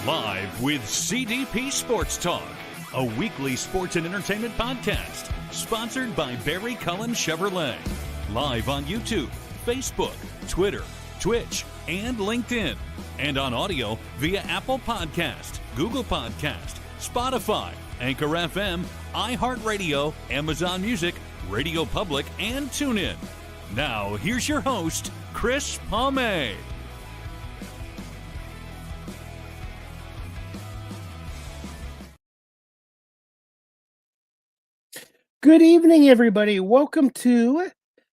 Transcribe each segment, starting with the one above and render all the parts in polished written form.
Live with CDP Sports Talk, a weekly sports and entertainment podcast sponsored by Barry Cullen Chevrolet. Live on YouTube, Facebook, Twitter, Twitch, and LinkedIn. And on audio via Apple Podcast, Google Podcast, Spotify, Anchor FM, iHeartRadio, Amazon Music, Radio Public, and TuneIn. Now, here's your host, Chris Palme. Good evening, everybody. Welcome to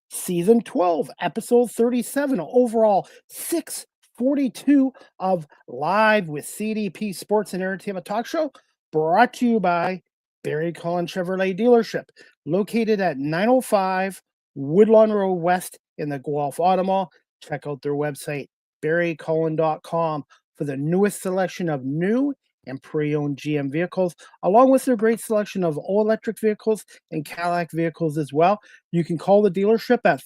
Season 12, Episode 37, overall 642 of Live with CDP Sports and Entertainment Talk Show, brought to you by Barry Cullen Chevrolet Dealership, located at 905 Woodlawn Road West in the Guelph Auto Mall. Check out their website, barrycullen.com, for the newest selection of new and pre-owned GM vehicles, along with their great selection of all-electric vehicles and Cadillac vehicles as well. You can call the dealership at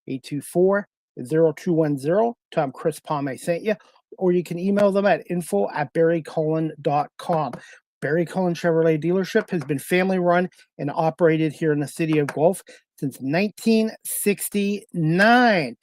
519-824-0210. Tell them Chris Palme sent you. Or you can email them at info@barrycullen.com. Barry Cullen Chevrolet Dealership has been family-run and operated here in the city of Guelph since 1969.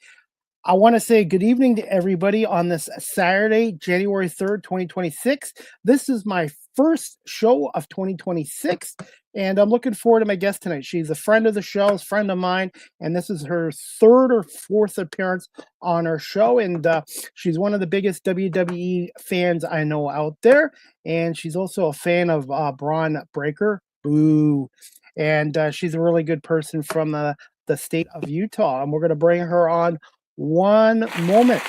I want to say good evening to everybody on this Saturday, January 3rd, 2026. This is my first show of 2026, and I'm looking forward to my guest tonight. She's a friend of the show, a friend of mine, and this is her third or fourth appearance on our show, and she's one of the biggest WWE fans I know out there, and she's also a fan of Bron Breakker. Boo. And she's a really good person from the state of Utah, and we're going to bring her on one moment.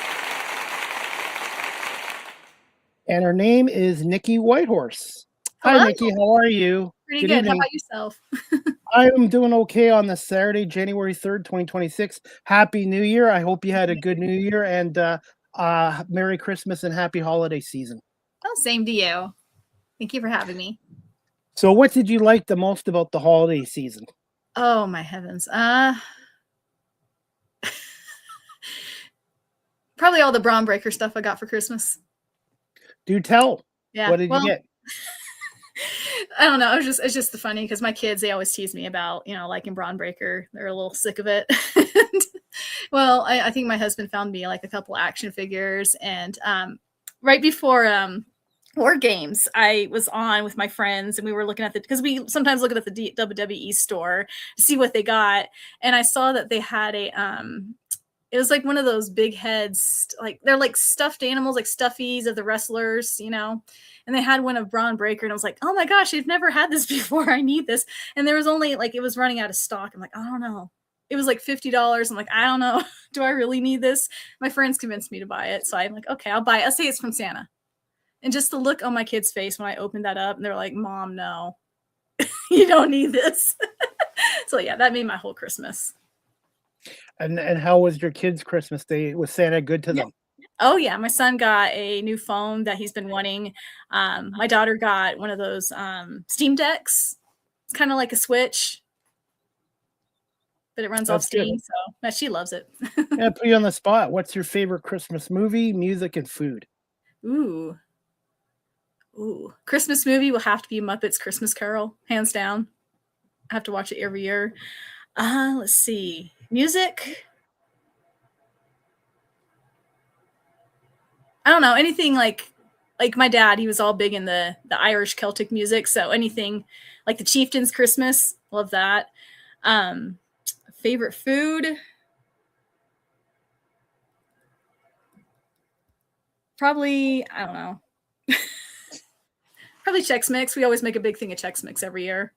And her name is Niki Whitehorse. Hello. Hi, Niki. How are you? Pretty good. How about yourself? I am doing okay on this Saturday, January 3rd, 2026. Happy New Year. I hope you had a good New Year, and Merry Christmas and Happy Holiday season. Oh, same to you. Thank you for having me. So what did you like the most about the holiday season? Oh, my heavens. Probably all the Bron Breakker stuff I got for Christmas. Do tell. Yeah. What did you get? I don't know. It's just funny because my kids, they always tease me about, liking Bron Breakker. They're a little sick of it. Well, I think my husband found me like a couple action figures, and right before War Games, I was on with my friends and we were looking at because we sometimes look at the WWE store to see what they got. And I saw that they had it was like one of those big heads, like they're like stuffed animals, like stuffies of the wrestlers, and they had one of Bron Breakker, and I was like, oh my gosh, I've never had this before. I need this. And there was only it was running out of stock. I'm like, I don't know. It was like $50. I'm like, I don't know. Do I really need this? My friends convinced me to buy it. So I'm like, okay, I'll buy it. I'll say it's from Santa. And just the look on my kid's face when I opened that up, and they're like, Mom, no, you don't need this. So yeah, that made my whole Christmas. And how was your kids' Christmas Day? Was Santa good to them? Oh yeah, my son got a new phone that he's been wanting. My daughter got one of those Steam Decks. It's kind of like a Switch, but it runs off Steam, good. So she loves it. Yeah, put you on the spot. What's your favorite Christmas movie, music, and food? Ooh. Christmas movie will have to be Muppets Christmas Carol, hands down. I have to watch it every year. Let's see. Music. I don't know, anything like my dad, he was all big in the Irish Celtic music, so anything like the Chieftains Christmas, love that. Favorite food? Probably, I don't know. Probably Chex Mix. We always make a big thing of Chex Mix every year.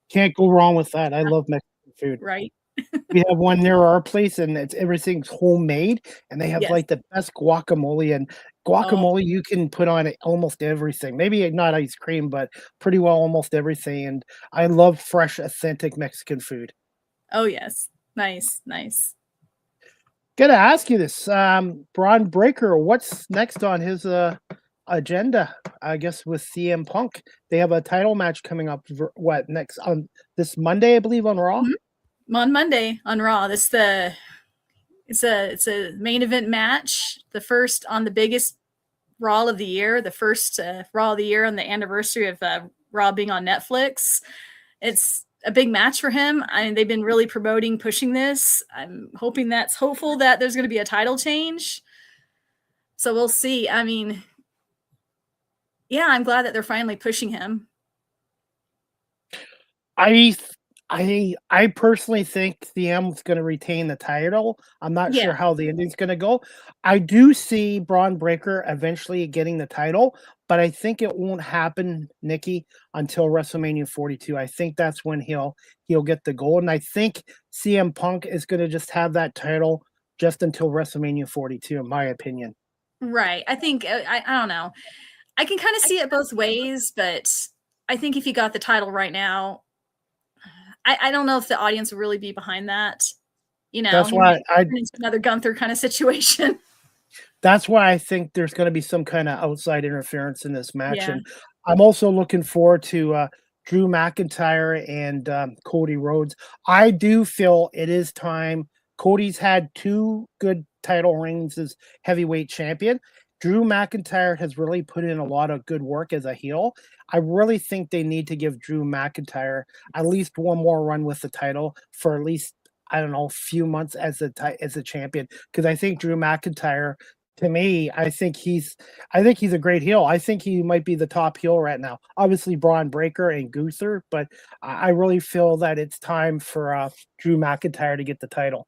Can't go wrong with that. I love Mexican food. Right. We have one near our place, and everything's homemade, and they have like the best guacamole. And guacamole, you can put on it almost everything. Maybe not ice cream, but pretty well almost everything. And I love fresh, authentic Mexican food. Oh yes, nice. Gotta ask you this, Bron Breakker. What's next on his agenda? I guess with CM Punk, they have a title match coming up. What next on this Monday, I believe, on Raw. Mm-hmm. On Monday on Raw. It's a main event match, the first on the biggest Raw of the year, the first Raw of the year on the anniversary of Raw being on Netflix. It's a big match for him. I mean, they've been really promoting, pushing this. I'm hopeful that there's going to be a title change. So we'll see. I mean, yeah, I'm glad that they're finally pushing him. I personally think CM is going to retain the title. I'm not Yeah. sure how the ending's going to go. I do see Bron Breakker eventually getting the title, but I think it won't happen, Nikki, until WrestleMania 42. I think that's when he'll get the gold, and I think CM Punk is going to just have that title just until WrestleMania 42, in my opinion. Right. I think I don't know. I can kind of see it both ways, but I think if he got the title right now, I don't know if the audience will really be behind that. You know, That's why it's another Gunther kind of situation. That's why I think there's going to be some kind of outside interference in this match, Yeah. and I'm also looking forward to Drew McIntyre and Cody Rhodes. I do feel it is time. Cody's had 2 good title reigns as heavyweight champion. Drew McIntyre has really put in a lot of good work as a heel. I really think they need to give Drew McIntyre at least one more run with the title for at least, I don't know, a few months as a champion, because I think Drew McIntyre, to me, I think he's a great heel. I think he might be the top heel right now. Obviously, Bron Breakker and Gunther, but I really feel that it's time for Drew McIntyre to get the title.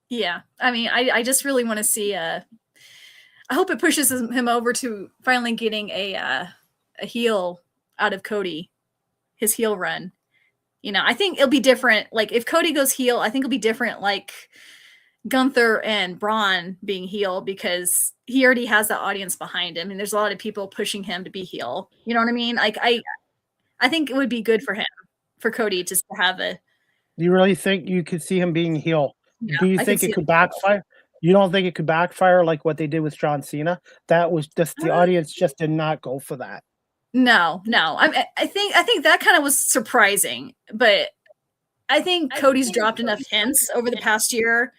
Yeah. I mean, I just really want to see I hope it pushes him over to finally getting a heel out of Cody, his heel run. You know, I think it'll be different. Like if Cody goes heel, I think it'll be different. Like Gunther and Braun being heel, because he already has the audience behind him, and there's a lot of people pushing him to be heel. You know what I mean? Like I think it would be good for him, for Cody, just to have a. Do you really think you could see him being heel? Yeah, Do you I think see it could backfire? You don't think it could backfire like what they did with John Cena? That was just the audience just did not go for that. No. I think that kind of was surprising, but I think Cody's dropped enough hints over the past year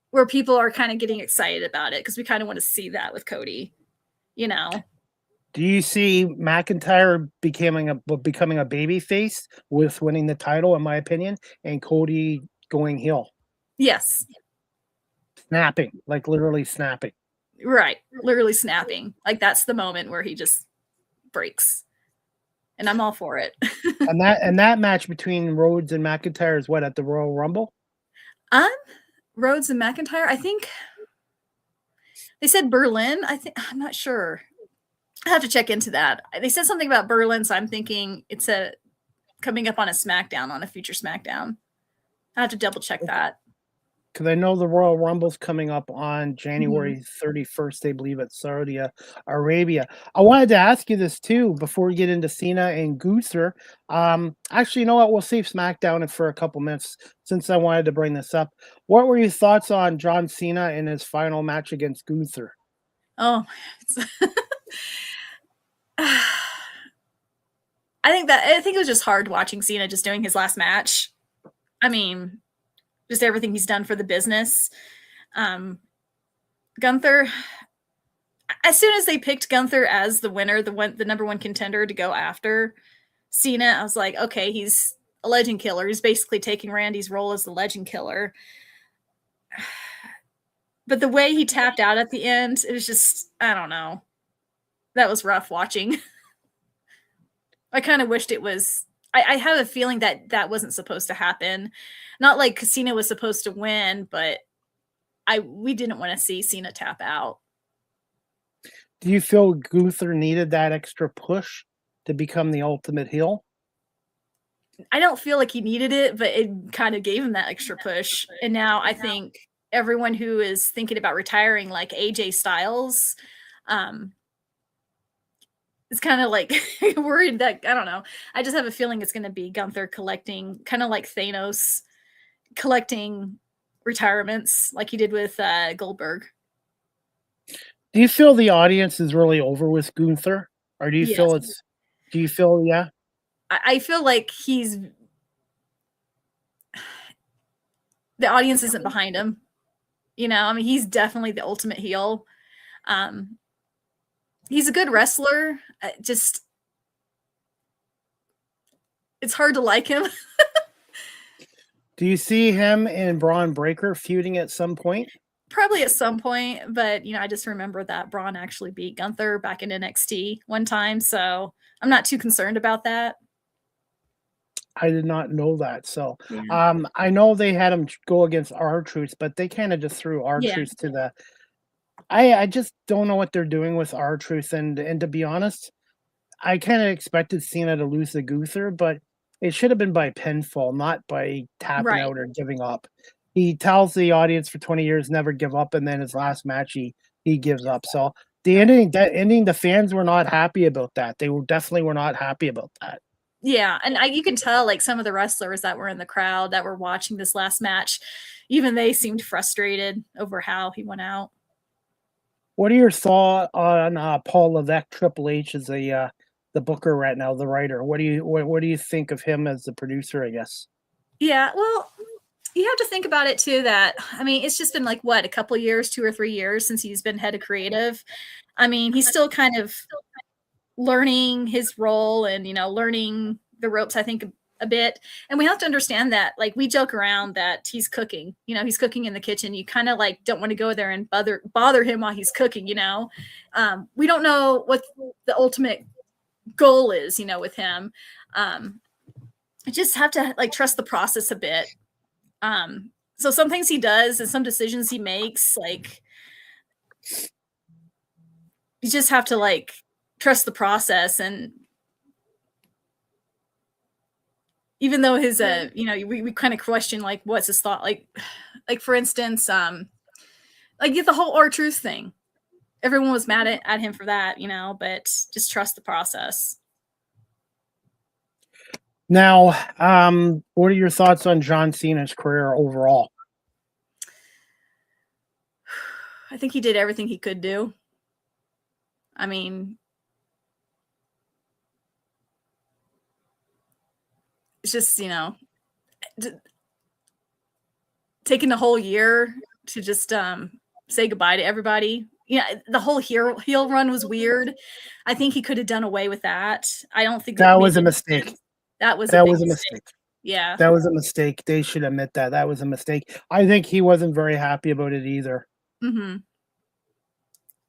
where people are kind of getting excited about it, because we kind of want to see that with Cody, you know. Do you see McIntyre becoming a baby face with winning the title, in my opinion, and Cody going heel? Yes. Snapping, like literally snapping. Right. Literally snapping. Like that's the moment where he just breaks. And I'm all for it. and that match between Rhodes and McIntyre is what, at the Royal Rumble? Rhodes and McIntyre, I think they said Berlin. I'm not sure. I have to check into that. They said something about Berlin, so I'm thinking it's coming up on a SmackDown, on a future SmackDown. I have to double check that. Because I know the Royal Rumble's coming up on January 31st, I believe, at Saudi Arabia. I wanted to ask you this too before we get into Cena and Gunther. Actually, you know what? We'll save SmackDown for a couple minutes since I wanted to bring this up. What were your thoughts on John Cena in his final match against Gunther? Oh, I think it was just hard watching Cena just doing his last match. I mean, just everything he's done for the business. Gunther, as soon as they picked Gunther as the winner, the number one contender to go after Cena, I was like, okay, he's a legend killer. He's basically taking Randy's role as the legend killer. But the way he tapped out at the end, it was just, I don't know. That was rough watching. I kind of wished it was. I have a feeling that wasn't supposed to happen. Not like Cena was supposed to win, but we didn't want to see Cena tap out. Do you feel Gunther needed that extra push to become the ultimate heel? I don't feel like he needed it, but it kind of gave him that extra push. And now I think everyone who is thinking about retiring, like AJ Styles, is kind of like worried that, I don't know. I just have a feeling it's going to be Gunther collecting, kind of like Thanos collecting retirements like he did with Goldberg. Do you feel the audience is really over with Gunther? Or do you feel yeah? I feel like the audience isn't behind him. You know, I mean, he's definitely the ultimate heel. He's a good wrestler. Just it's hard to like him. Do you see him and Bron Breakker feuding at some point? Probably at some point, but I just remember that Braun actually beat Gunther back in NXT one time, so I'm not too concerned about that. I did not know that. So, Yeah. I know they had him go against R-Truth, but they kind of just threw Yeah. R-Truth to the. I just don't know what they're doing with R-Truth, and to be honest, I kind of expected Cena to lose the Gunther, but it should have been by pinfall, not by tapping Right. out or giving up. He tells the audience for 20 years never give up, and then his last match he gives up. So the ending, the fans were not happy about that. They definitely were not happy about that. Yeah, and you can tell like some of the wrestlers that were in the crowd that were watching this last match, even they seemed frustrated over how he went out. What are your thoughts on Paul Levesque, Triple H as the booker right now, the writer? What do you think of him as the producer? I guess. Yeah, well, you have to think about it too. That it's just been like what, a couple years, 2 or 3 years since he's been head of creative. He's still kind of learning his role and learning the ropes, I think, a bit. And we have to understand that, like, we joke around that he's cooking. He's cooking in the kitchen. You kind of like don't want to go there and bother him while he's cooking. We don't know what the ultimate goal is. With him, I just have to like trust the process a bit. So some things he does and some decisions he makes, like, you just have to like trust the process. And even though his we kind of question like what's his thought, like for instance, like the whole R-Truth thing, everyone was mad at him for that, but just trust the process. Now, what are your thoughts on John Cena's career overall? I think he did everything he could do. It's just, taking the whole year to just say goodbye to everybody. The whole heel run was weird. I think he could have done away with that. I don't think that was a mistake. That was a mistake. Yeah. That was a mistake. They should admit that. That was a mistake. I think he wasn't very happy about it either. Mm-hmm.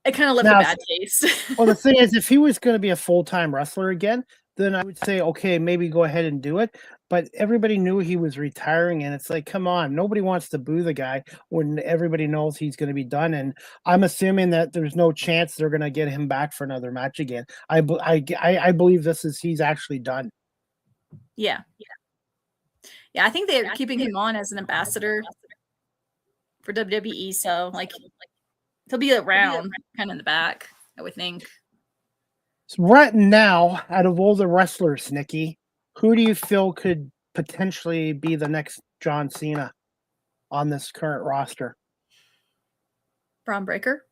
It kind of left a bad taste. Well, the thing is, if he was going to be a full-time wrestler again, then I would say, okay, maybe go ahead and do it. But everybody knew he was retiring, and it's like, come on, nobody wants to boo the guy when everybody knows he's going to be done. And I'm assuming that there's no chance they're going to get him back for another match again. I believe he's actually done. Yeah. I think they're keeping him on as an ambassador for WWE. So like he'll be around kind of in the back, I would think. So right now, out of all the wrestlers, Nikki, who do you feel could potentially be the next John Cena on this current roster? Bron Breakker.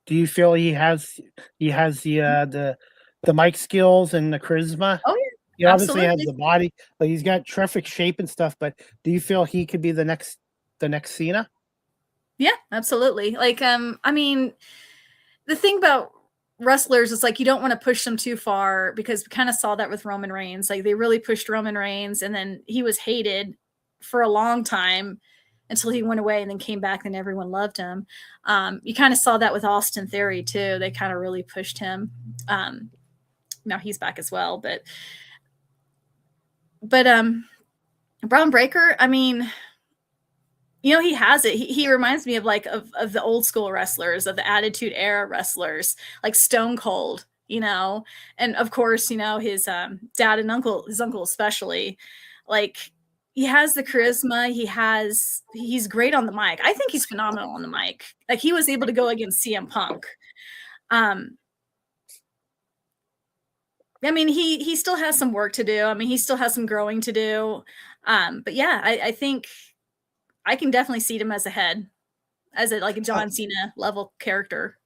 Do you feel he has the mic skills and the charisma? Oh yeah. He obviously has the body, like he's got terrific shape and stuff, but do you feel he could be the next Cena? Yeah, absolutely. Like, the thing about wrestlers is like you don't want to push them too far, because we kind of saw that with Roman Reigns. Like they really pushed Roman Reigns, and then he was hated for a long time until he went away and then came back and everyone loved him. You kind of saw that with Austin Theory too. They kind of really pushed him. Now he's back as well, but Bron Breakker, he has it. He reminds me of of the old school wrestlers, of the Attitude Era wrestlers, like Stone Cold, and of course, his dad and his uncle especially. Like, he has the charisma. He's great on the mic. I think he's phenomenal on the mic. Like, he was able to go against CM Punk. He still has some work to do. He still has some growing to do. But yeah, I think I can definitely see him as a John Cena level character.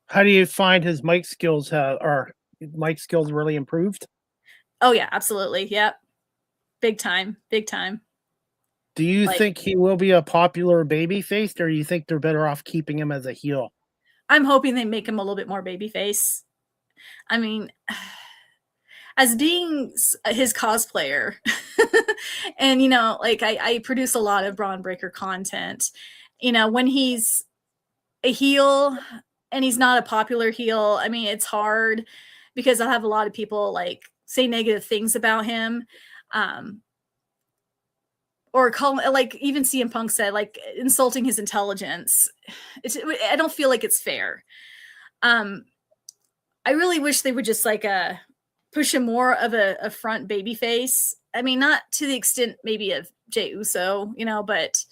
How do you find his mic skills? Are mic skills really improved? Oh yeah, absolutely. Yep. Big time. Do you think he will be a popular babyface, or do you think they're better off keeping him as a heel? I'm hoping they make him a little bit more babyface. I mean, as being his cosplayer, and like I produce a lot of Bron Breakker content. When he's a heel and he's not a popular heel, I mean, it's hard because I'll have a lot of people like say negative things about him. Or call, like even CM Punk said, like insulting his intelligence. I don't feel like it's fair. I really wish they would just like push him more of a front baby face. I mean, not to the extent maybe of Jey Uso, but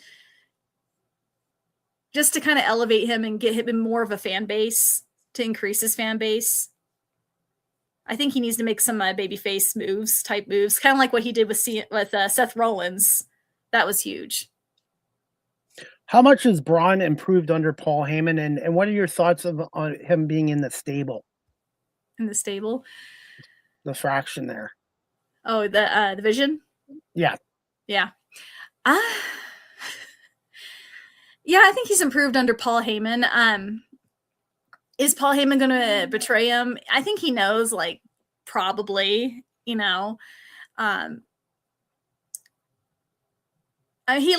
just to kind of elevate him and get him more of a fan base, to increase his fan base. I think he needs to make some babyface moves, type moves, kind of like what he did with Seth Rollins. That was huge. How much has Braun improved under Paul Heyman, and what are your thoughts on him being in the stable? In the stable? The fraction there. Oh, the Vision? Yeah. Yeah. Yeah, I think he's improved under Paul Heyman. Is Paul Heyman going to betray him? I think he knows, like, probably, he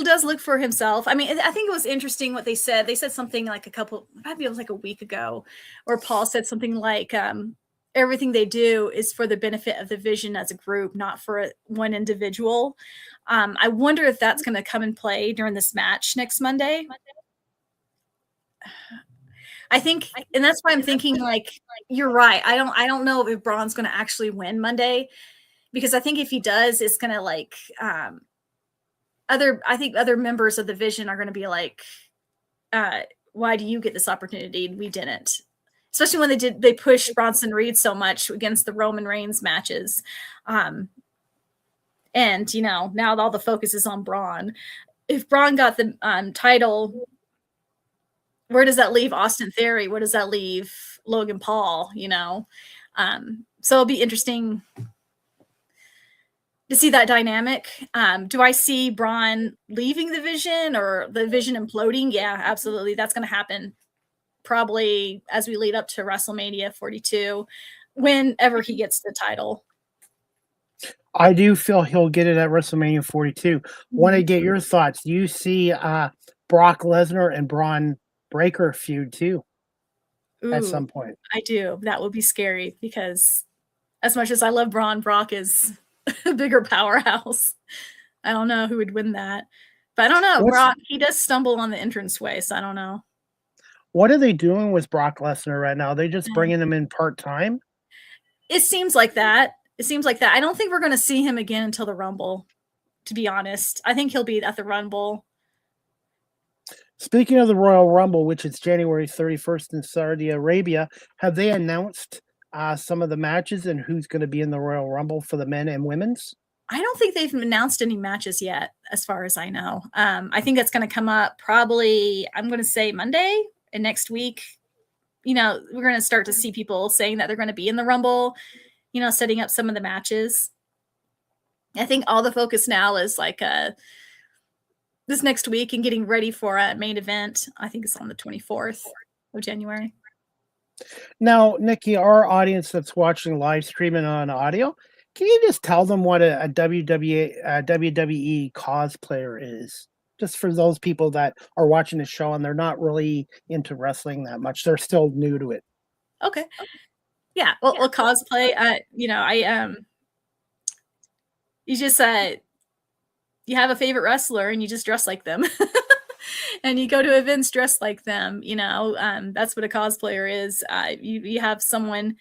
does look for himself. I mean, I think it was interesting what they said. They said something like maybe it was like a week ago, where Paul said something like, everything they do is for the benefit of the Vision as a group, not for one individual. I wonder if that's going to come and play during this match next Monday. I think, and that's why I'm thinking, like, you're right. I don't know if Braun's going to actually win Monday, because I think if he does, it's going to like, I think other members of the Vision are going to be like, why do you get this opportunity and we didn't? Especially when they pushed Bronson Reed so much against the Roman Reigns matches. And, now all the focus is on Braun. If Braun got the title, where does that leave Austin Theory? Where does that leave Logan Paul? So it'll be interesting to see that dynamic. Do I see Braun leaving the Vision or the Vision imploding? Yeah, absolutely. That's going to happen probably as we lead up to WrestleMania 42, whenever he gets the title. I do feel he'll get it at WrestleMania 42. Want to get your thoughts. Do you see Brock Lesnar and Bron Breakker feud too? Ooh, at some point? I do. That would be scary, because as much as I love Braun, Brock is a bigger powerhouse. I don't know who would win that. But I don't know. Brock, he does stumble on the entranceway, so I don't know. What are they doing with Brock Lesnar right now? Are they just bringing him in part-time? It seems like that. I don't think we're going to see him again until the Rumble, to be honest. I think he'll be at the Rumble. Speaking of the Royal Rumble, which is January 31st in Saudi Arabia, have they announced some of the matches and who's going to be in the Royal Rumble for the men and women's? I don't think they've announced any matches yet, as far as I know. I think that's going to come up probably, I'm going to say Monday, and next week, we're going to start to see people saying that they're going to be in the Rumble, setting up some of the matches. I think all the focus now is like this next week and getting ready for a main event. I think it's on the 24th of January. Now, Nikki, our audience that's watching live streaming on audio, can you just tell them what a WWE cosplayer is? Just for those people that are watching the show and they're not really into wrestling that much. They're still new to it. Okay. Yeah. Well, cosplay, you just you have a favorite wrestler and you just dress like them. And you go to events dressed like them, that's what a cosplayer is. You have someone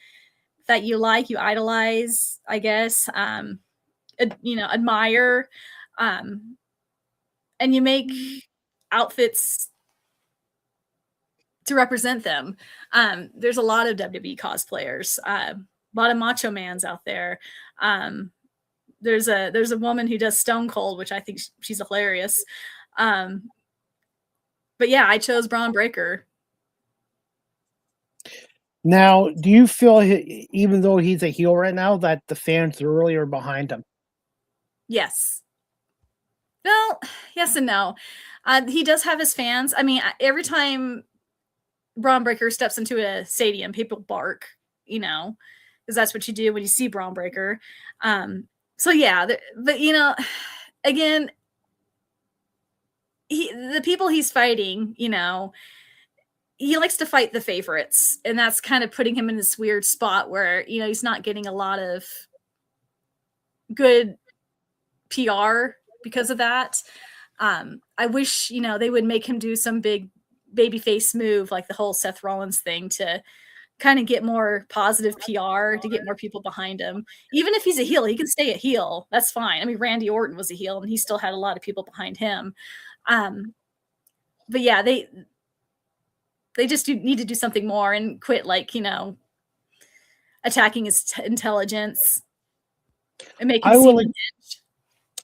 that you like, you idolize, I guess, admire, and you make outfits to represent them. There's a lot of WWE cosplayers, a lot of macho mans out there. There's a woman who does Stone Cold, which I think she's hilarious. But yeah, I chose Bron Breakker. Now, do you feel, even though he's a heel right now, that the fans really are behind him? Yes. Well, yes and no. He does have his fans. I mean, every time Bron Breakker steps into a stadium, people bark, you know, because that's what you do when you see Bron Breakker. So yeah, but you know, again, the people he's fighting, you know, he likes to fight the favorites, and that's kind of putting him in this weird spot where, you know, he's not getting a lot of good PR because of that. I wish, you know, they would make him do some big babyface move like the whole Seth Rollins thing to kind of get more positive PR, to get more people behind him. Even if he's a heel, he can stay a heel. That's fine. I mean, Randy Orton was a heel and he still had a lot of people behind him. But yeah, they just need to do something more and quit, like, you know, attacking his intelligence and making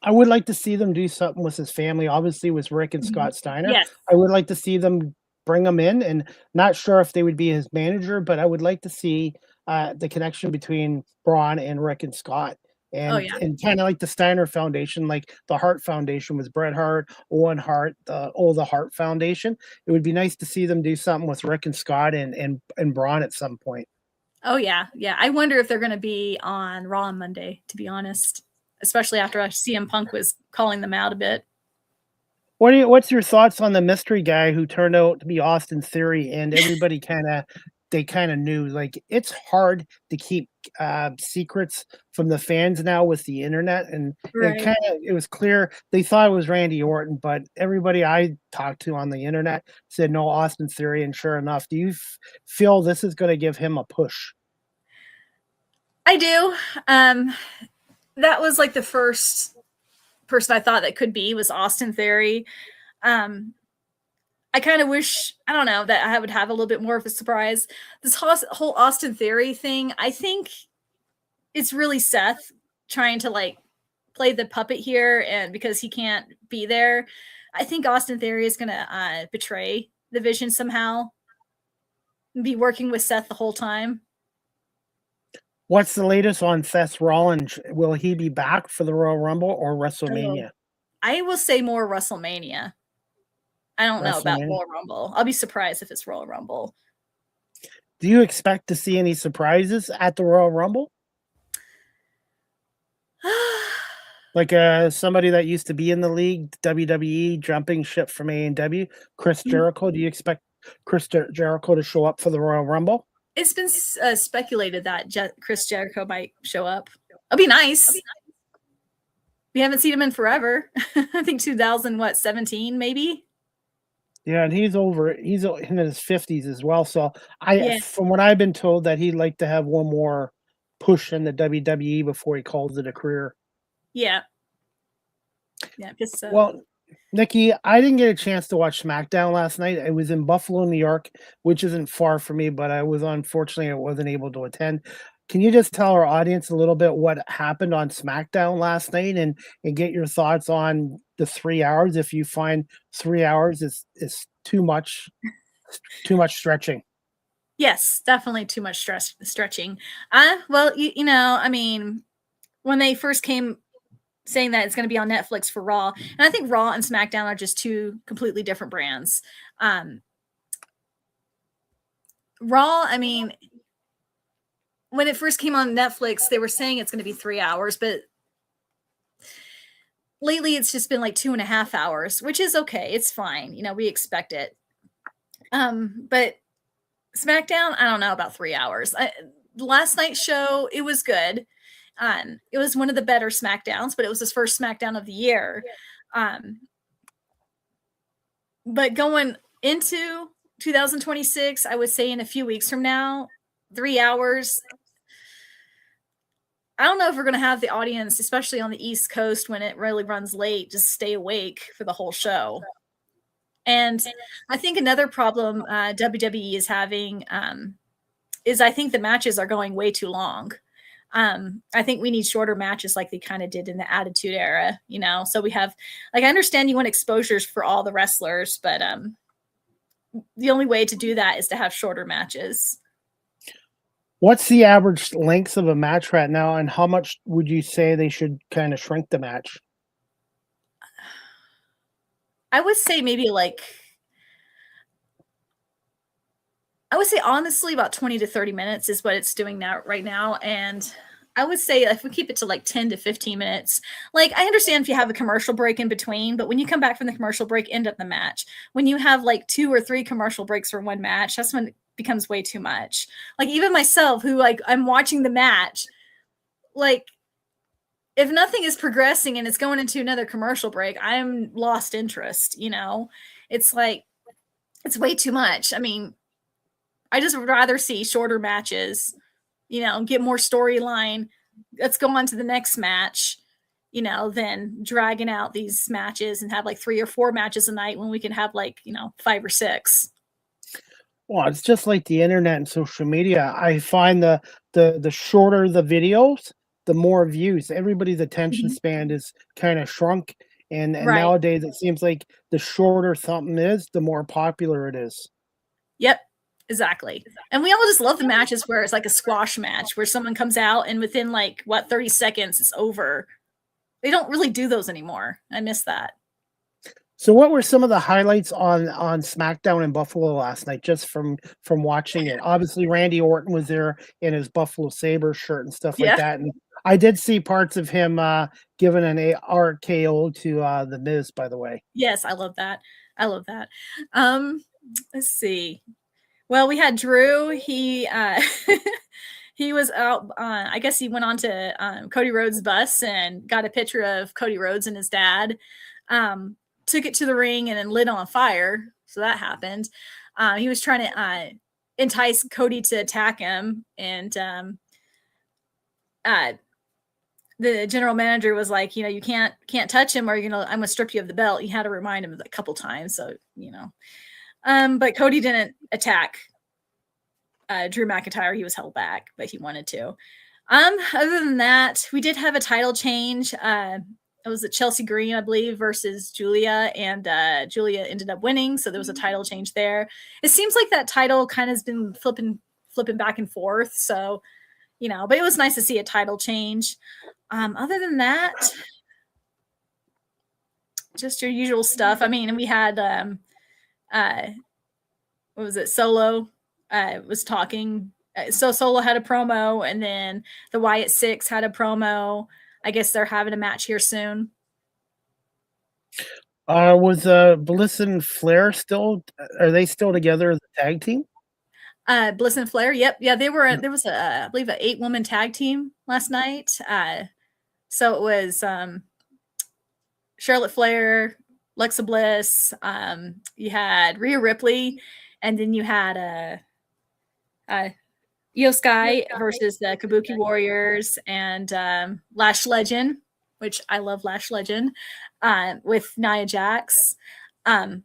I would like to see them do something with his family. Obviously, with Rick and Scott Steiner, yes. I would like to see them bring him in, and not sure if they would be his manager, but I would like to see the connection between Braun and Rick and Scott. And kind of like the Steiner Foundation, like the Hart Foundation with Bret Hart, Owen Hart, the Hart Foundation. It would be nice to see them do something with Rick and Scott and Braun at some point. Oh yeah, yeah. I wonder if they're going to be on Raw on Monday, to be honest, especially after CM Punk was calling them out a bit. What's your thoughts on the mystery guy who turned out to be Austin Theory, and everybody kind of knew? Like, it's hard to keep secrets from the fans now with the internet, and it was clear they thought it was Randy Orton, but everybody I talked to on the internet said no, Austin Theory. And sure enough, do you feel this is going to give him a push? I do. That was like the first person I thought that could be was Austin Theory. I kind of wish, I don't know, that I would have a little bit more of a surprise. This whole Austin Theory thing, I think it's really Seth trying to like play the puppet here, and because he can't be there, I think Austin Theory is going to betray the Vision somehow and be working with Seth the whole time. What's the latest on Seth Rollins? Will he be back for the Royal Rumble or WrestleMania? I will say more WrestleMania. I don't know about Royal Rumble. I'll be surprised if it's Royal Rumble. Do you expect to see any surprises at the Royal Rumble? Like somebody that used to be in the league, WWE, jumping ship from A&W, Chris Jericho. Do you expect Chris Jericho to show up for the Royal Rumble? It's been speculated that Chris Jericho might show up. It'll be nice. We haven't seen him in forever. I think 2017 maybe. Yeah, and he's in his 50s as well. So from what I've been told, that he'd like to have one more push in the WWE before he calls it a career. Yeah. Yeah. Well, Nikki, I didn't get a chance to watch SmackDown last night. I was in Buffalo, New York, which isn't far from me, but I wasn't able to attend. Can you just tell our audience a little bit what happened on SmackDown last night, and get your thoughts on the 3 hours, if you find 3 hours is too much stretching? Yes, definitely too much stretching. Well, you know, I mean, when they first came saying that it's going to be on Netflix for Raw, and I think Raw and SmackDown are just two completely different brands. Raw, I mean, when it first came on Netflix, they were saying it's going to be 3 hours, but lately it's just been like 2.5 hours, which is okay. It's fine. You know, we expect it. But SmackDown, I don't know about 3 hours. Last night's show, it was good. It was one of the better SmackDowns, but it was his first SmackDown of the year. But going into 2026, I would say in a few weeks from now, 3 hours. I don't know if we're going to have the audience, especially on the East Coast when it really runs late, just stay awake for the whole show. And I think another problem WWE is having is I think the matches are going way too long. I think we need shorter matches like they kind of did in the Attitude Era, you know? So we have, like, I understand you want exposures for all the wrestlers, but the only way to do that is to have shorter matches. What's the average length of a match right now, and how much would you say they should kind of shrink the match? I would say maybe like I would say honestly about 20 to 30 minutes is what it's doing now right now. And I would say if we keep it to like 10 to 15 minutes, like I understand if you have a commercial break in between, but when you come back from the commercial break, end up the match. When you have like 2 or 3 commercial breaks for one match, that's when it becomes way too much. Like even myself, who like I'm watching the match, like if nothing is progressing and it's going into another commercial break, I'm lost interest, you know? It's like it's way too much. I mean, I just would rather see shorter matches, you know, get more storyline. Let's go on to the next match, you know, than dragging out these matches and have like 3 or 4 matches a night when we can have like, you know, 5 or 6. Well, it's just like the internet and social media. I find the shorter the videos, the more views. Everybody's attention Mhm. span is kind of shrunk, and Right. nowadays it seems like the shorter something is, the more popular it is. Yep. Exactly. And we all just love the matches where it's like a squash match where someone comes out and within like what 30 seconds it's over. They don't really do those anymore. I miss that. So, what were some of the highlights on SmackDown in Buffalo last night, just from watching it? Obviously, Randy Orton was there in his Buffalo Sabres shirt and stuff like Yeah. that, and I did see parts of him giving an RKO to the Miz. By the way, Yes, I love that. I love that. Um, let's see. Well, we had Drew. He he was out. I guess he went on to Cody Rhodes' bus and got a picture of Cody Rhodes and his dad. Took it to the ring and then lit on fire. So that happened. He was trying to entice Cody to attack him, and uh, the general manager was like, you know, you can't touch him, or I'm gonna strip you of the belt. He had to remind him a couple times, so you know. But Cody didn't attack Drew McIntyre. He was held back, but he wanted to. Other than that, we did have a title change. It was at Chelsea Green, I believe, versus Julia, and Julia ended up winning. So there was a title change there. It seems like that title kind of has been flipping back and forth. So, you know, but it was nice to see a title change. Other than that, just your usual stuff. I mean, we had what was it? Solo was talking. So Solo had a promo, and then the Wyatt Six had a promo. I guess they're having a match here soon. was Bliss and Flair still? Are they still together as a tag team? Bliss and Flair. Yep. Yeah, they were. There was I believe, an 8-woman tag team last night. So it was Charlotte Flair, Alexa Bliss. You had Rhea Ripley, and then you had Io Sky versus the Kabuki Warriors and Lash Legend, which I love Lash Legend, with Nia Jax. And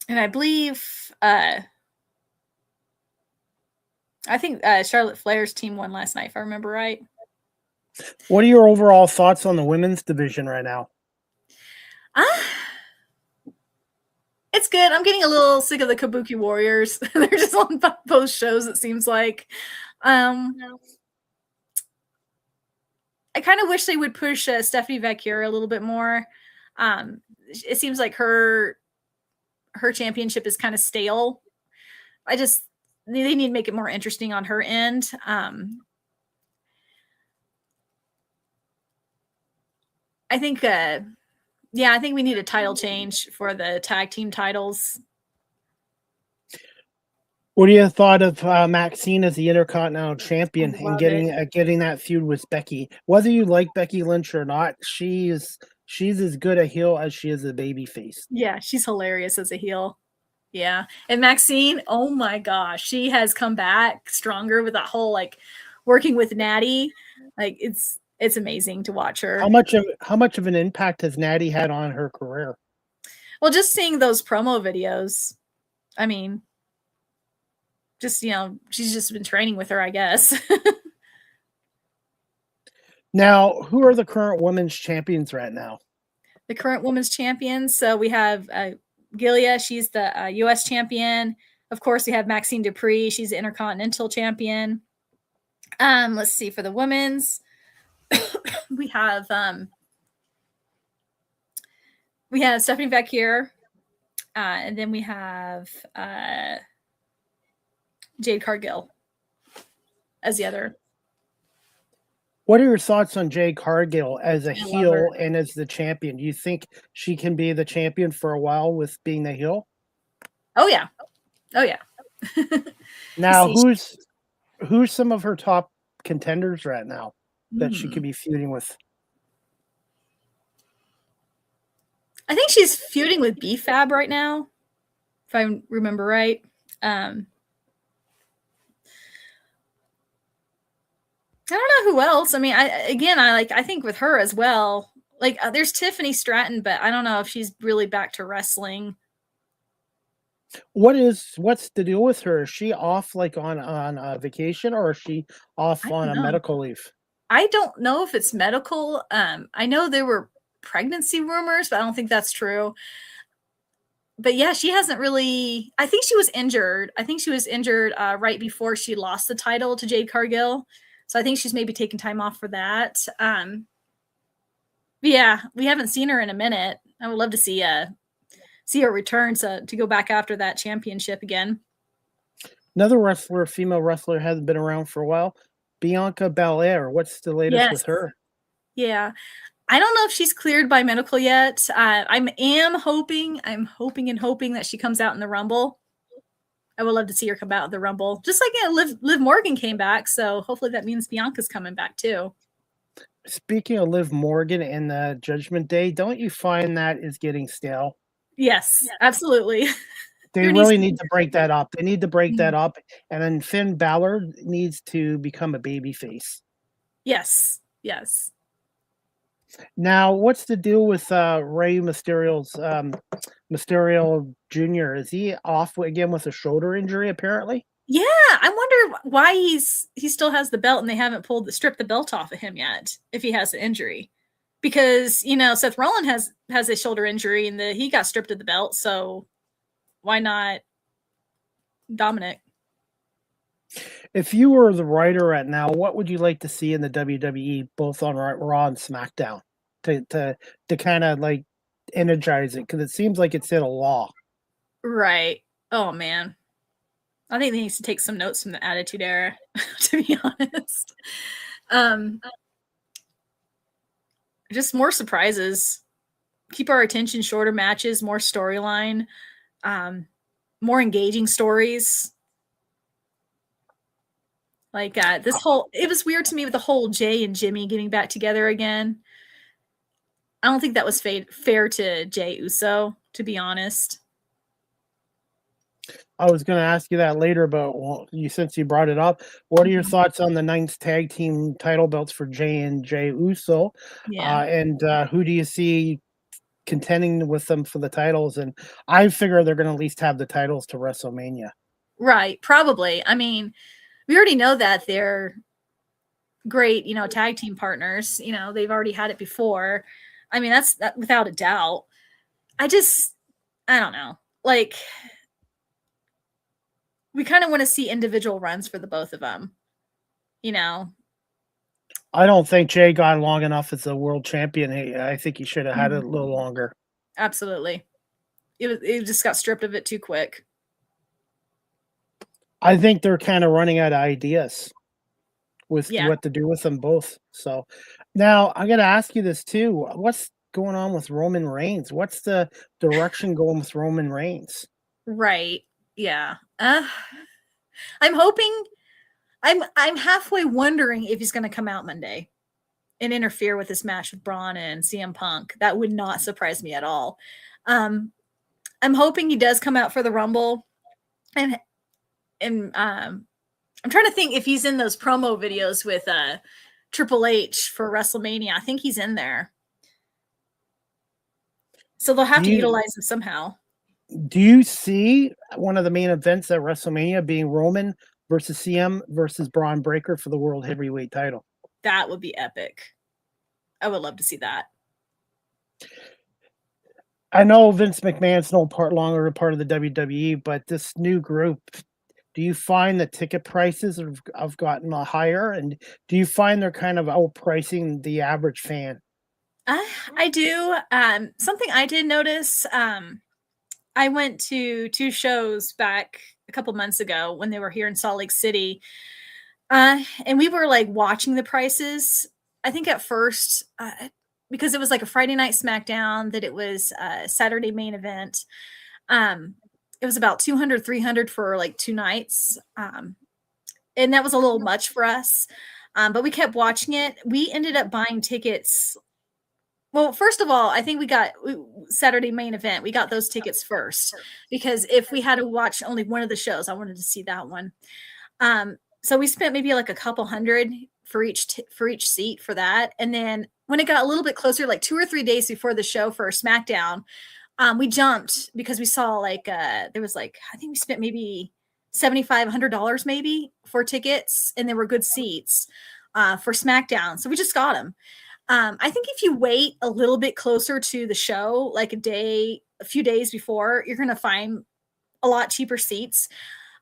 I believe, I think Charlotte Flair's team won last night, if I remember right. What are your overall thoughts on the women's division right now? It's good. I'm getting a little sick of the Kabuki Warriors. They're just on both shows, it seems like. I kind of wish they would push Stephanie Vacura a little bit more. It seems like her championship is kind of stale. They need to make it more interesting on her end. I think I think we need a title change for the tag team titles. What do you thought of Maxine as the Intercontinental Champion and Love it. getting that feud with Becky? Whether you like Becky Lynch or not, she's as good a heel as she is a baby face. Yeah, she's hilarious as a heel. Yeah. And Maxine, oh my gosh, she has come back stronger with that whole like working with Natty. Like it's amazing to watch her. How much of an impact has Natty had on her career? Well, just seeing those promo videos, I mean, just, you know, she's just been training with her, I guess. Now, who are the current women's champions right now? The current women's champions. So we have Gilia, she's the U.S. champion. Of course, we have Maxine Dupree. She's the Intercontinental champion. Let's see, for the women's, we have Stephanie Vacquier, and then we have Jade Cargill as the other. What are your thoughts on Jade Cargill as a I love heel her. and as the champion? Do you think she can be the champion for a while with being the heel? Oh yeah. Oh yeah. Now, see, who's some of her top contenders right now that she could Hmm. be feuding with? I think she's feuding with BFAB right now, if I remember right. I don't know who else. I mean, I think with her as well. Like, there's Tiffany Stratton, but I don't know if she's really back to wrestling. What's the deal with her? Is she off like on vacation, or is she off I on don't a know. medical leave? I don't know if it's medical. I know there were pregnancy rumors, but I don't think that's true. But yeah, she hasn't really. I think she was injured. I think she was injured right before she lost the title to Jade Cargill. So I think she's maybe taking time off for that. But yeah, we haven't seen her in a minute. I would love to see her return to go back after that championship again. Another female wrestler, hasn't been around for a while. Bianca Belair. What's the latest with Yes. her? Yeah. I don't know if she's cleared by medical yet. I'm hoping that she comes out in the Rumble. I would love to see her come out of the Rumble. Just like Liv Morgan came back, so hopefully that means Bianca's coming back too. Speaking of Liv Morgan and the Judgment Day, don't you find that is getting stale? Yes, absolutely. They There needs really to need be to break that up. They need to break that Mhm. up, and then Finn Balor needs to become a babyface. Yes. Yes. Now, what's the deal with Rey Mysterio's Mysterio Jr.? Is he off again with a shoulder injury? Apparently. Yeah, I wonder why he still has the belt and they haven't stripped the belt off of him yet if he has an injury. Because, Seth Rollins has a shoulder injury and he got stripped of the belt, so why not Dominic? If you were the writer right now, what would you like to see in the WWE, both on Raw and SmackDown, to kind of like energize it? Because it seems like it's hit a law. Right. Oh man. I think they need to take some notes from the Attitude Era, to be honest. Just more surprises. Keep our attention, shorter matches, more storyline, more engaging stories. Like it was weird to me with the whole Jay and Jimmy getting back together again. I don't think that was fair to Jay Uso, to be honest. I was going to ask you that later, but since you brought it up, what are your thoughts on the 9th tag team title belts for Jay and Jay Uso? Yeah. And who do you see contending with them for the titles? And I figure they're going to at least have the titles to WrestleMania. Right. Probably. I mean, we already know that they're great, tag team partners. They've already had it before. I mean, that's without a doubt. I don't know. Like, we kind of want to see individual runs for the both of them. I don't think Jay got long enough as a world champion. I think he should have had it a little longer. Absolutely. It just got stripped of it too quick. I think they're kind of running out of ideas with Yeah. what to do with them both. So now I'm going to ask you this too. What's going on with Roman Reigns? What's the direction going with Roman Reigns? Right. Yeah. I'm hoping I'm halfway wondering if he's going to come out Monday and interfere with this match with Braun and CM Punk. That would not surprise me at all. I'm hoping he does come out for the Rumble, and I'm trying to think if he's in those promo videos with Triple H for WrestleMania. I think he's in there, so they'll have to utilize him somehow. Do you see one of the main events at WrestleMania being Roman versus CM versus Bron Breakker for the World Heavyweight title? That would be epic. I would love to see that. I know Vince McMahon's no longer a part of the WWE, but this new group, do you find the ticket prices have gotten higher? And do you find they're kind of outpricing the average fan? I do. Something I did notice, I went to 2 shows back a couple months ago when they were here in Salt Lake City. And we were like watching the prices. I think at first, because it was like a Friday night SmackDown, that it was a Saturday main event. It was about 200, 300 for like 2 nights. And that was a little much for us. But we kept watching it. We ended up buying tickets. Well, first of all, I think we got Saturday main event. We got those tickets first because if we had to watch only one of the shows, I wanted to see that one. So we spent maybe like a couple hundred for each seat for that. And then when it got a little bit closer, like 2 or 3 days before the show for SmackDown, we jumped because we saw like there was like, I think we spent maybe $7,500 maybe for tickets, and there were good seats for SmackDown. So we just got them. I think if you wait a little bit closer to the show, like a few days before, you're going to find a lot cheaper seats.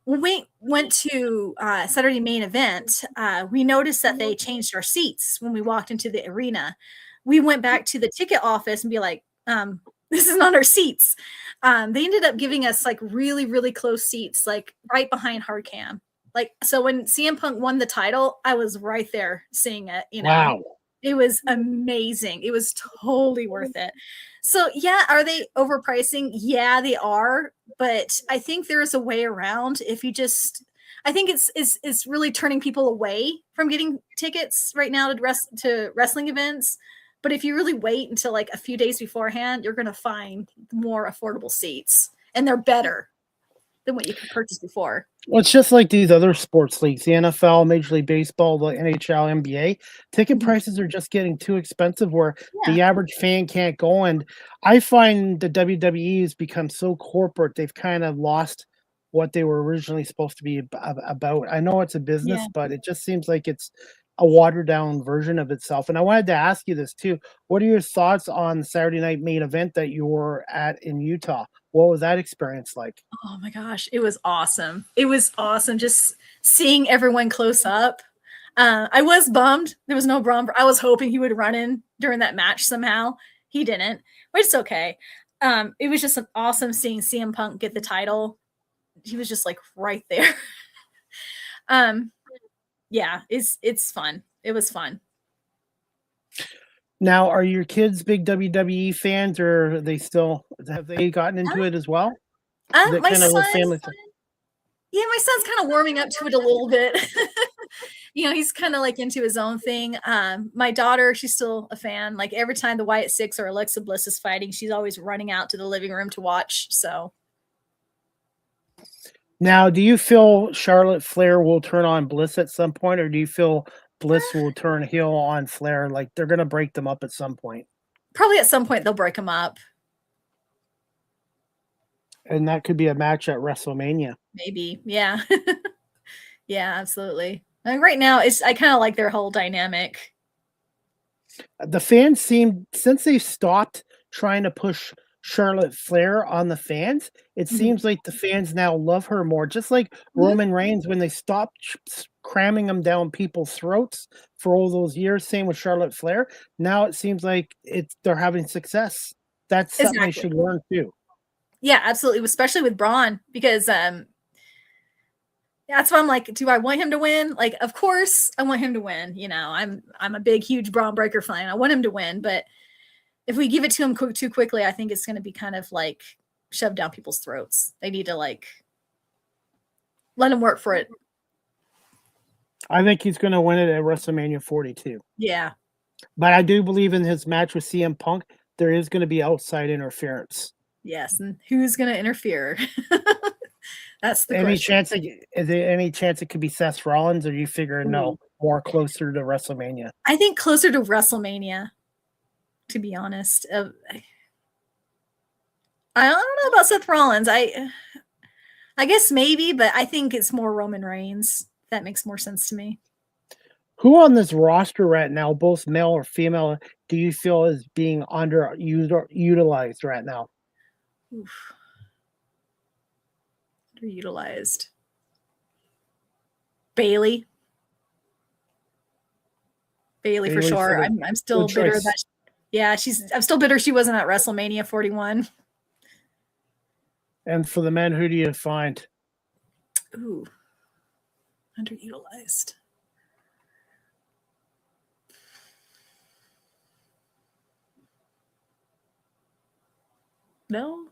When we went to Saturday main event, we noticed that they changed our seats when we walked into the arena. We went back to the ticket office and be like, this is not our seats. They ended up giving us like really, really close seats, like right behind Hardcam. Like, so when CM Punk won the title, I was right there seeing it, you know. Wow. It was amazing. It was totally worth it. So yeah, are they overpricing? Yeah, they are. But I think there is a way around. If you just, I think it's really turning people away from getting tickets right now to wrestling events. But if you really wait until like a few days beforehand, you're going to find more affordable seats, and they're better than what you could purchase before. Well, it's just like these other sports leagues, the NFL, Major League Baseball, the NHL, NBA. Ticket prices are just getting too expensive where the average fan can't go. And I find the WWE has become so corporate, they've kind of lost what they were originally supposed to be about. I know it's a business, but it just seems like it's a watered down version of itself. And I wanted to ask you this too. What are your thoughts on the Saturday night main event that you were at in Utah? What was that experience like? Oh my gosh, it was awesome. It was awesome just seeing everyone close up. I was bummed there was no Bron. I was hoping he would run in during that match somehow. He didn't, but it's okay. It was just awesome seeing CM Punk get the title. He was just like right there. Yeah, it's fun. It was fun. Now, are your kids big WWE fans, or are they still have they gotten into it as well? My son's kind of warming up to it a little bit. You know, he's kind of like into his own thing. My daughter, she's still a fan. Like every time the Wyatt Six or Alexa Bliss is fighting, she's always running out to the living room to watch. So. Now, do you feel Charlotte Flair will turn on Bliss at some point, or do you feel Bliss will turn heel on Flair? Like they're going to break them up at some point? Probably at some point they'll break them up. And that could be a match at WrestleMania. Maybe. Yeah. Yeah, absolutely. And right now, I kind of like their whole dynamic. The fans seem, since they stopped trying to push Charlotte Flair on the fans, it seems like the fans now love her more. Just like Roman Reigns, when they stopped cramming him down people's throats for all those years. Same with Charlotte Flair. Now it seems like they're having success. That's something they should learn too. Yeah, absolutely. Especially with Braun, because that's why I'm like, do I want him to win? Like, of course I want him to win. You know, I'm a big, huge Bron Breakker fan. I want him to win, but if we give it to him too quickly, I think it's going to be kind of like shoved down people's throats. They need to like let him work for it. I think he's going to win it at WrestleMania 42. Yeah. But I do believe in his match with CM Punk, there is going to be outside interference. Yes. And who's going to interfere? That's the question. Is there any chance it could be Seth Rollins, or you figure no, more closer to WrestleMania? I think closer to WrestleMania, to be honest. I don't know about Seth Rollins. I guess maybe, but I think it's more Roman Reigns. That makes more sense to me. Who on this roster right now, both male or female, do you feel is being underutilized right now? Oof. Underutilized. Bayley for sure. I'm still bitter that. Yeah, I'm still bitter she wasn't at WrestleMania 41. And for the men, who do you find? Ooh, underutilized. No.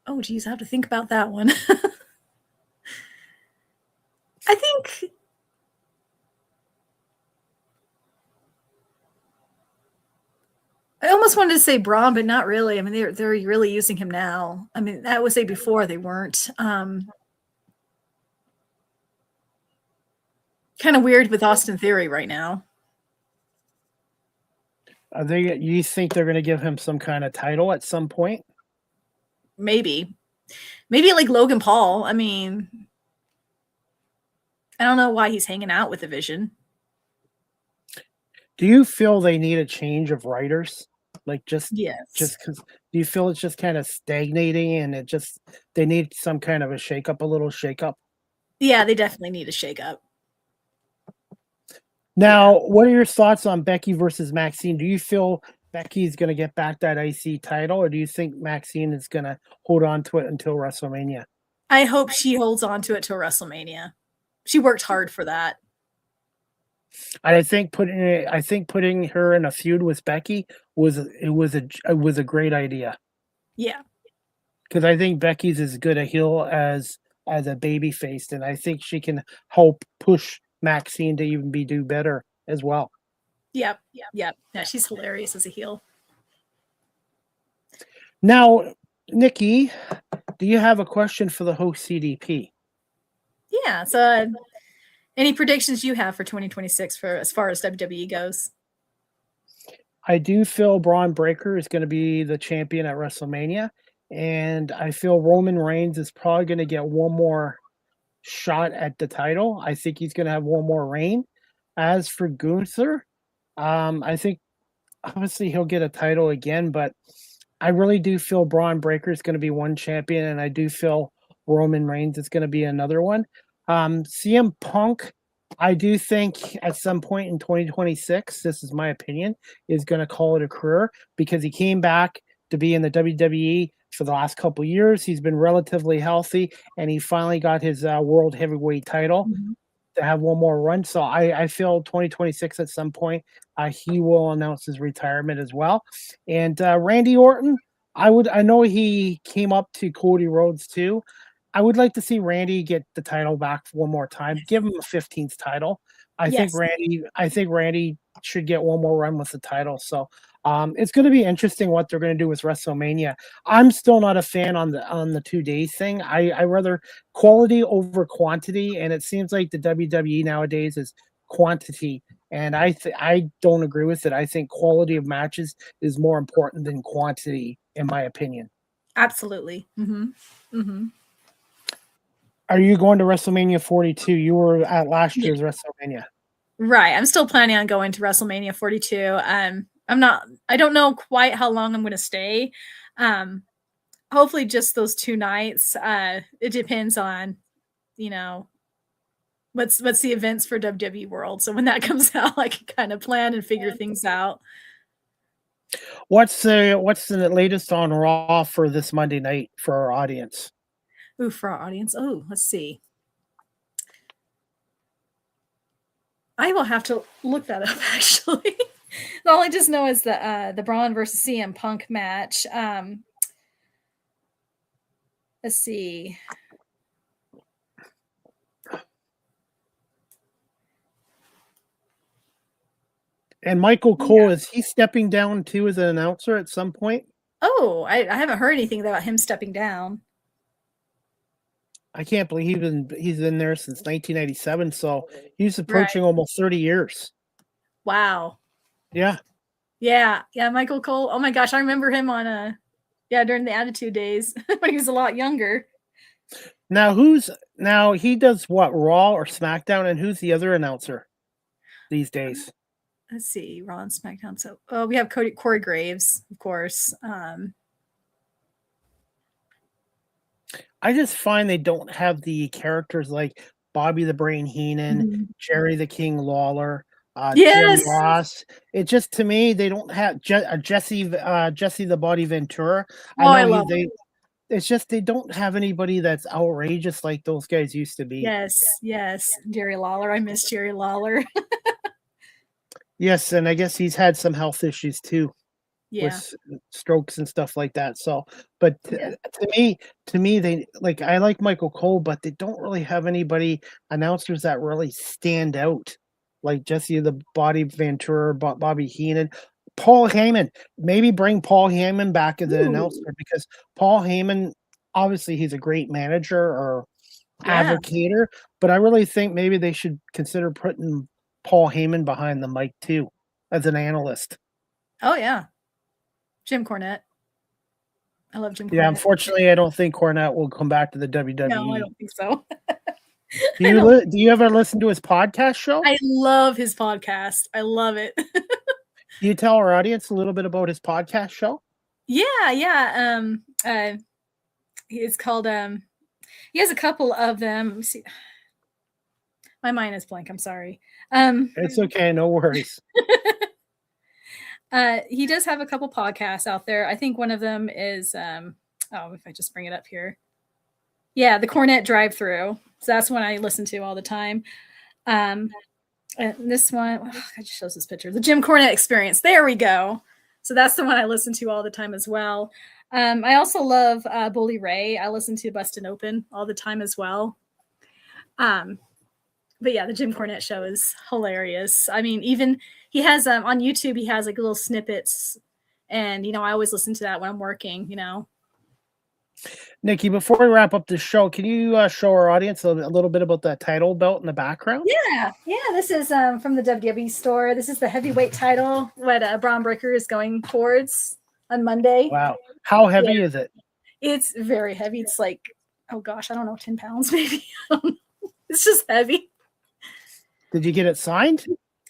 Oh, geez, I have to think about that one. I think I almost wanted to say Bron, but not really. I mean, they're really using him now. I mean, I would say before they weren't. Kind of weird with Austin Theory right now. You think they're going to give him some kind of title at some point? Maybe like Logan Paul. I mean, I don't know why he's hanging out with the Vision. Do you feel they need a change of writers? Like yes. Just because do you feel it's just kind of stagnating and they need some kind of a little shakeup? Yeah, they definitely need a shakeup. Now, what are your thoughts on Becky versus Maxine? Do you feel Becky's going to get back that IC title, or do you think Maxine is going to hold on to it until WrestleMania? I hope she holds on to it till WrestleMania. She worked hard for that. I think putting her in a feud with Becky was a great idea. Yeah, because I think Becky's as good a heel as a baby face, and I think she can help push Maxine to even do better as well. Yep. Yeah, she's hilarious as a heel. Now, Nikki, do you have a question for the host CDP? Yeah. So, any predictions you have for 2026 for as far as WWE goes? I do feel Bron Breakker is going to be the champion at WrestleMania, and I feel Roman Reigns is probably going to get one more shot at the title. I think he's going to have one more reign. As for Gunther, I think obviously he'll get a title again, but I really do feel Bron Breakker is going to be one champion, and I do feel Roman Reigns is going to be another one. CM Punk, I do think at some point in 2026, this is my opinion, is going to call it a career because he came back to be in the WWE for the last couple of years. He's been relatively healthy, and he finally got his world heavyweight title to have one more run. So I feel 2026 at some point, he will announce his retirement as well. And Randy Orton, I know he came up to Cody Rhodes too. I would like to see Randy get the title back one more time. Give him a 15th title. I think Randy should get one more run with the title. So it's going to be interesting what they're going to do with WrestleMania. I'm still not a fan on the 2 days thing. I rather quality over quantity, and it seems like the WWE nowadays is quantity, and I don't agree with it. I think quality of matches is more important than quantity, in my opinion. Absolutely. Are you going to WrestleMania 42? You were at last year's WrestleMania. Right. I'm still planning on going to WrestleMania 42. I don't know quite how long I'm going to stay. Hopefully just those 2 nights. It depends on, what's the events for WWE World. So when that comes out, I can kind of plan and figure things out. What's the latest on Raw for this Monday night for our audience? Ooh, for our audience. Oh, let's see. I will have to look that up, actually. All I just know is the Bron versus CM Punk match. Let's see. And Michael Cole, is he stepping down too as an announcer at some point? Oh, I haven't heard anything about him stepping down. I can't believe he's been there since 1997, so he's approaching almost 30 years. Wow. Yeah. Yeah, Michael Cole. Oh my gosh, I remember him on during the Attitude Days when he was a lot younger. Now he does what, Raw or SmackDown, and who's the other announcer these days? Let's see, Raw and SmackDown. So we have Corey Graves, of course. I just find they don't have the characters like Bobby the Brain Heenan, Jerry the King Lawler. Jim Yes. Ross. It just, to me, they don't have Jesse the Body Ventura. Oh, I love they. It's just they don't have anybody that's outrageous like those guys used to be. Yes. Jerry Lawler. I miss Jerry Lawler. Yes, and I guess he's had some health issues too. Yeah. With strokes and stuff like that. So, but to me, they like, I like Michael Cole, but they don't really have anybody announcers that really stand out, like Jesse the Body Ventura, Bobby Heenan, Paul Heyman. Maybe bring Paul Heyman back as an announcer, because Paul Heyman, obviously, he's a great manager or advocator, but I really think maybe they should consider putting Paul Heyman behind the mic too as an analyst. Oh yeah. Jim Cornette. I love Jim Cornette. Yeah, unfortunately, I don't think Cornette will come back to the WWE. No, I don't think so. Do you ever listen to his podcast show? I love his podcast. I love it. Do you tell our audience a little bit about his podcast show? Yeah. It's called he has a couple of them. Let me see. My mind is blank. I'm sorry. It's okay, no worries. He does have a couple podcasts out there. I think one of them is if I just bring it up here. Yeah, the Cornette Drive-Thru. So that's one I listen to all the time. And this one, I just shows this picture. The Jim Cornette Experience. There we go. So that's the one I listen to all the time as well. I also love Bully Ray. I listen to Bustin' Open all the time as well. But yeah, the Jim Cornette show is hilarious. I mean, even he has on YouTube, he has like little snippets, and I always listen to that when I'm working. Nikki, before we wrap up the show, can you show our audience a little bit about that title belt in the background? Yeah. This is from the WWE store. This is the heavyweight title, what Bron Breakker is going towards on Monday. Wow, how heavy is it? It's very heavy. It's like, oh gosh, I don't know, 10 pounds maybe. It's just heavy. Did you get it signed?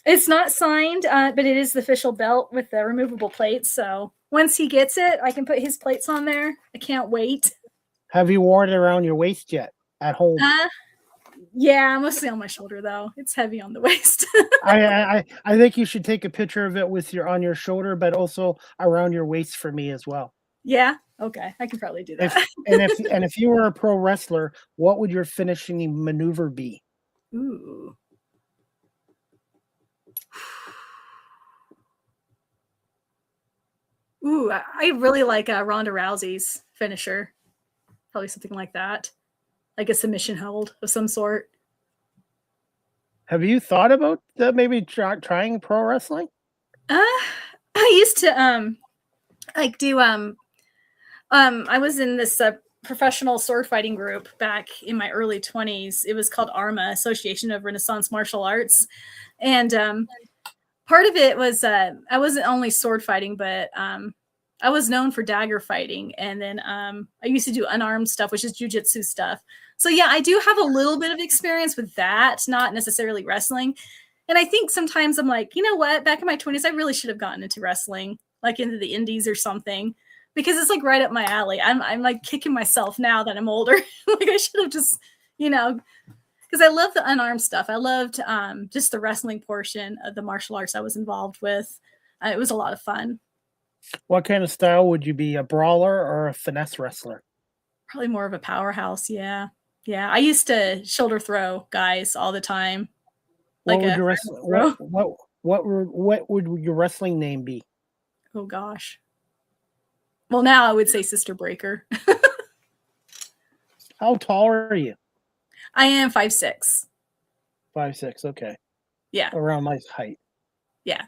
It's not signed, but it is the official belt with the removable plates. So once he gets it, I can put his plates on there. I can't wait. Have you worn it around your waist yet at home? Yeah, mostly on my shoulder though. It's heavy on the waist. I think you should take a picture of it with on your shoulder, but also around your waist for me as well. Yeah. Okay. I can probably do that. If you were a pro wrestler, what would your finishing maneuver be? Ooh. I really like Ronda Rousey's finisher. Probably something like that. Like a submission hold of some sort. Have you thought about maybe trying pro wrestling? I used to do I was in this professional sword fighting group back in my early 20s. It was called ARMA, Association of Renaissance Martial Arts. And part of it was I wasn't only sword fighting, but I was known for dagger fighting. And then I used to do unarmed stuff, which is jujitsu stuff. So yeah, I do have a little bit of experience with that, not necessarily wrestling. And I think sometimes I'm like, you know what? Back in my 20s, I really should have gotten into wrestling, like into the indies or something, because it's like right up my alley. I'm like kicking myself now that I'm older. Like I should have just, because I love the unarmed stuff. I loved just the wrestling portion of the martial arts I was involved with. It was a lot of fun. What kind of style would you be, a brawler or a finesse wrestler? Probably more of a powerhouse. Yeah. I used to shoulder throw guys all the time. What would your wrestling name be? Oh gosh. Well, now I would say Sister Breakker. How tall are you? I am 5'6". 5'6", okay. Yeah. Around my height. Yeah.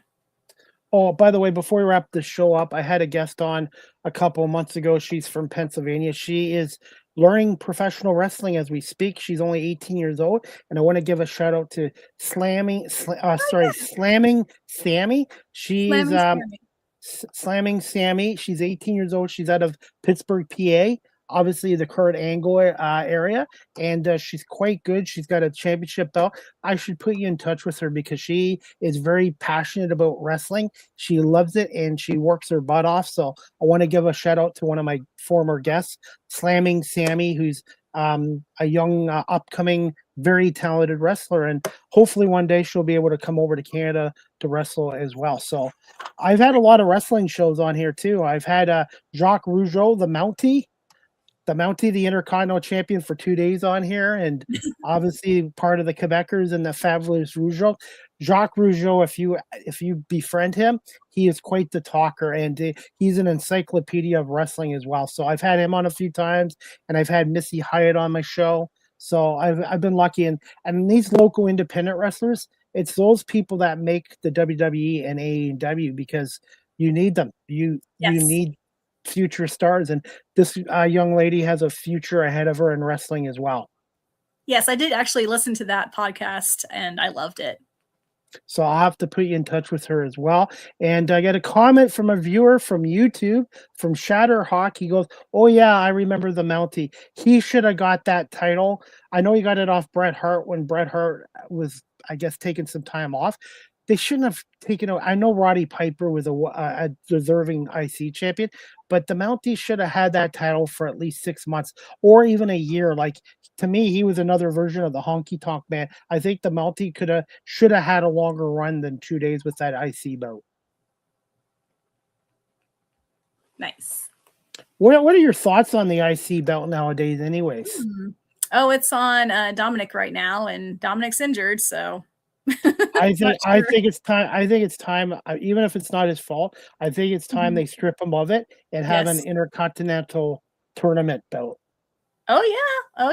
Oh, by the way, before we wrap the show up, I had a guest on a couple of months ago. She's from Pennsylvania. She is learning professional wrestling as we speak. She's only 18 years old. And I want to give a shout out to Slamming Sammy. She's Slamming Sammy. She's 18 years old. She's out of Pittsburgh, PA. Obviously the Kurt Angle area, and she's quite good. She's got a championship belt. I should put you in touch with her because she is very passionate about wrestling. She loves it and she works her butt off. So I want to give a shout out to one of my former guests, Slamming Sammy, who's a young upcoming very talented wrestler, and hopefully one day she'll be able to come over to Canada to wrestle as well. So I've had a lot of wrestling shows on here too. I've had Jacques Rougeau, the Intercontinental Champion, for 2 days on here, and obviously part of the Quebecers and the Fabulous Rougeau. Jacques Rougeau, if you befriend him, he is quite the talker, and he's an encyclopedia of wrestling as well. So I've had him on a few times, and I've had Missy Hyatt on my show. So I've been lucky, and these local independent wrestlers, it's those people that make the WWE and AEW, because you need them. You need future stars, and this young lady has a future ahead of her in wrestling as well. Yes, I did actually listen to that podcast, and I loved it. So I'll have to put you in touch with her as well. And I got a comment from a viewer from YouTube, from Shatterhawk. He goes, "Oh yeah, I remember the Mountie. He should have got that title. I know he got it off Bret Hart when Bret Hart was, I guess, taking some time off. They shouldn't have taken it. I know Roddy Piper was a deserving IC champion, but the Mountie should have had that title for at least 6 months or even a year. Like, to me, he was another version of the Honky Tonk Man. I think the Mountie should have had a longer run than 2 days with that IC belt." Nice. What are your thoughts on the IC belt nowadays, anyways? Oh, it's on Dominic right now, and Dominic's injured, so I think it's time. I think it's time. Even if it's not his fault, I think it's time they strip him of it and have an Intercontinental Tournament belt. Oh yeah.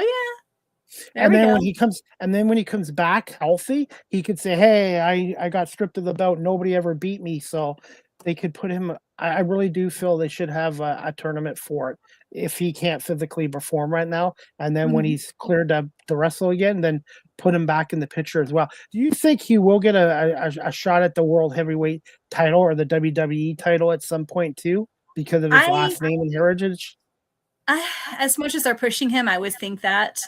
And then when he comes back healthy, he could say, "Hey, I got stripped of the belt. Nobody ever beat me." So they could put him. I really do feel they should have a tournament for it if he can't physically perform right now. And then when he's cleared to wrestle again, then put him back in the picture as well. Do you think he will get a shot at the World Heavyweight title or the WWE title at some point too, because of his last name and heritage? As much as they're pushing him, I would think that.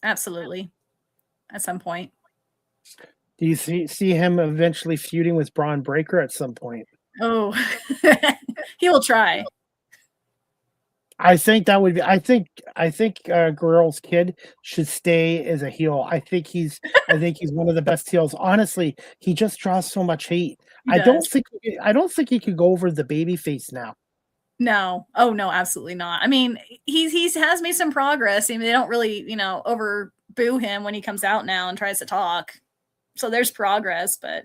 Absolutely. At some point. Do you see him eventually feuding with Bron Breakker at some point? Oh, he will try. I think that would be. I think Guerrero's kid should stay as a heel. I think he's one of the best heels. Honestly, he just draws so much hate. I don't think he could go over the babyface now. No. Oh no, absolutely not. I mean, he has made some progress. I mean, they don't really, over boo him when he comes out now and tries to talk. So there's progress, but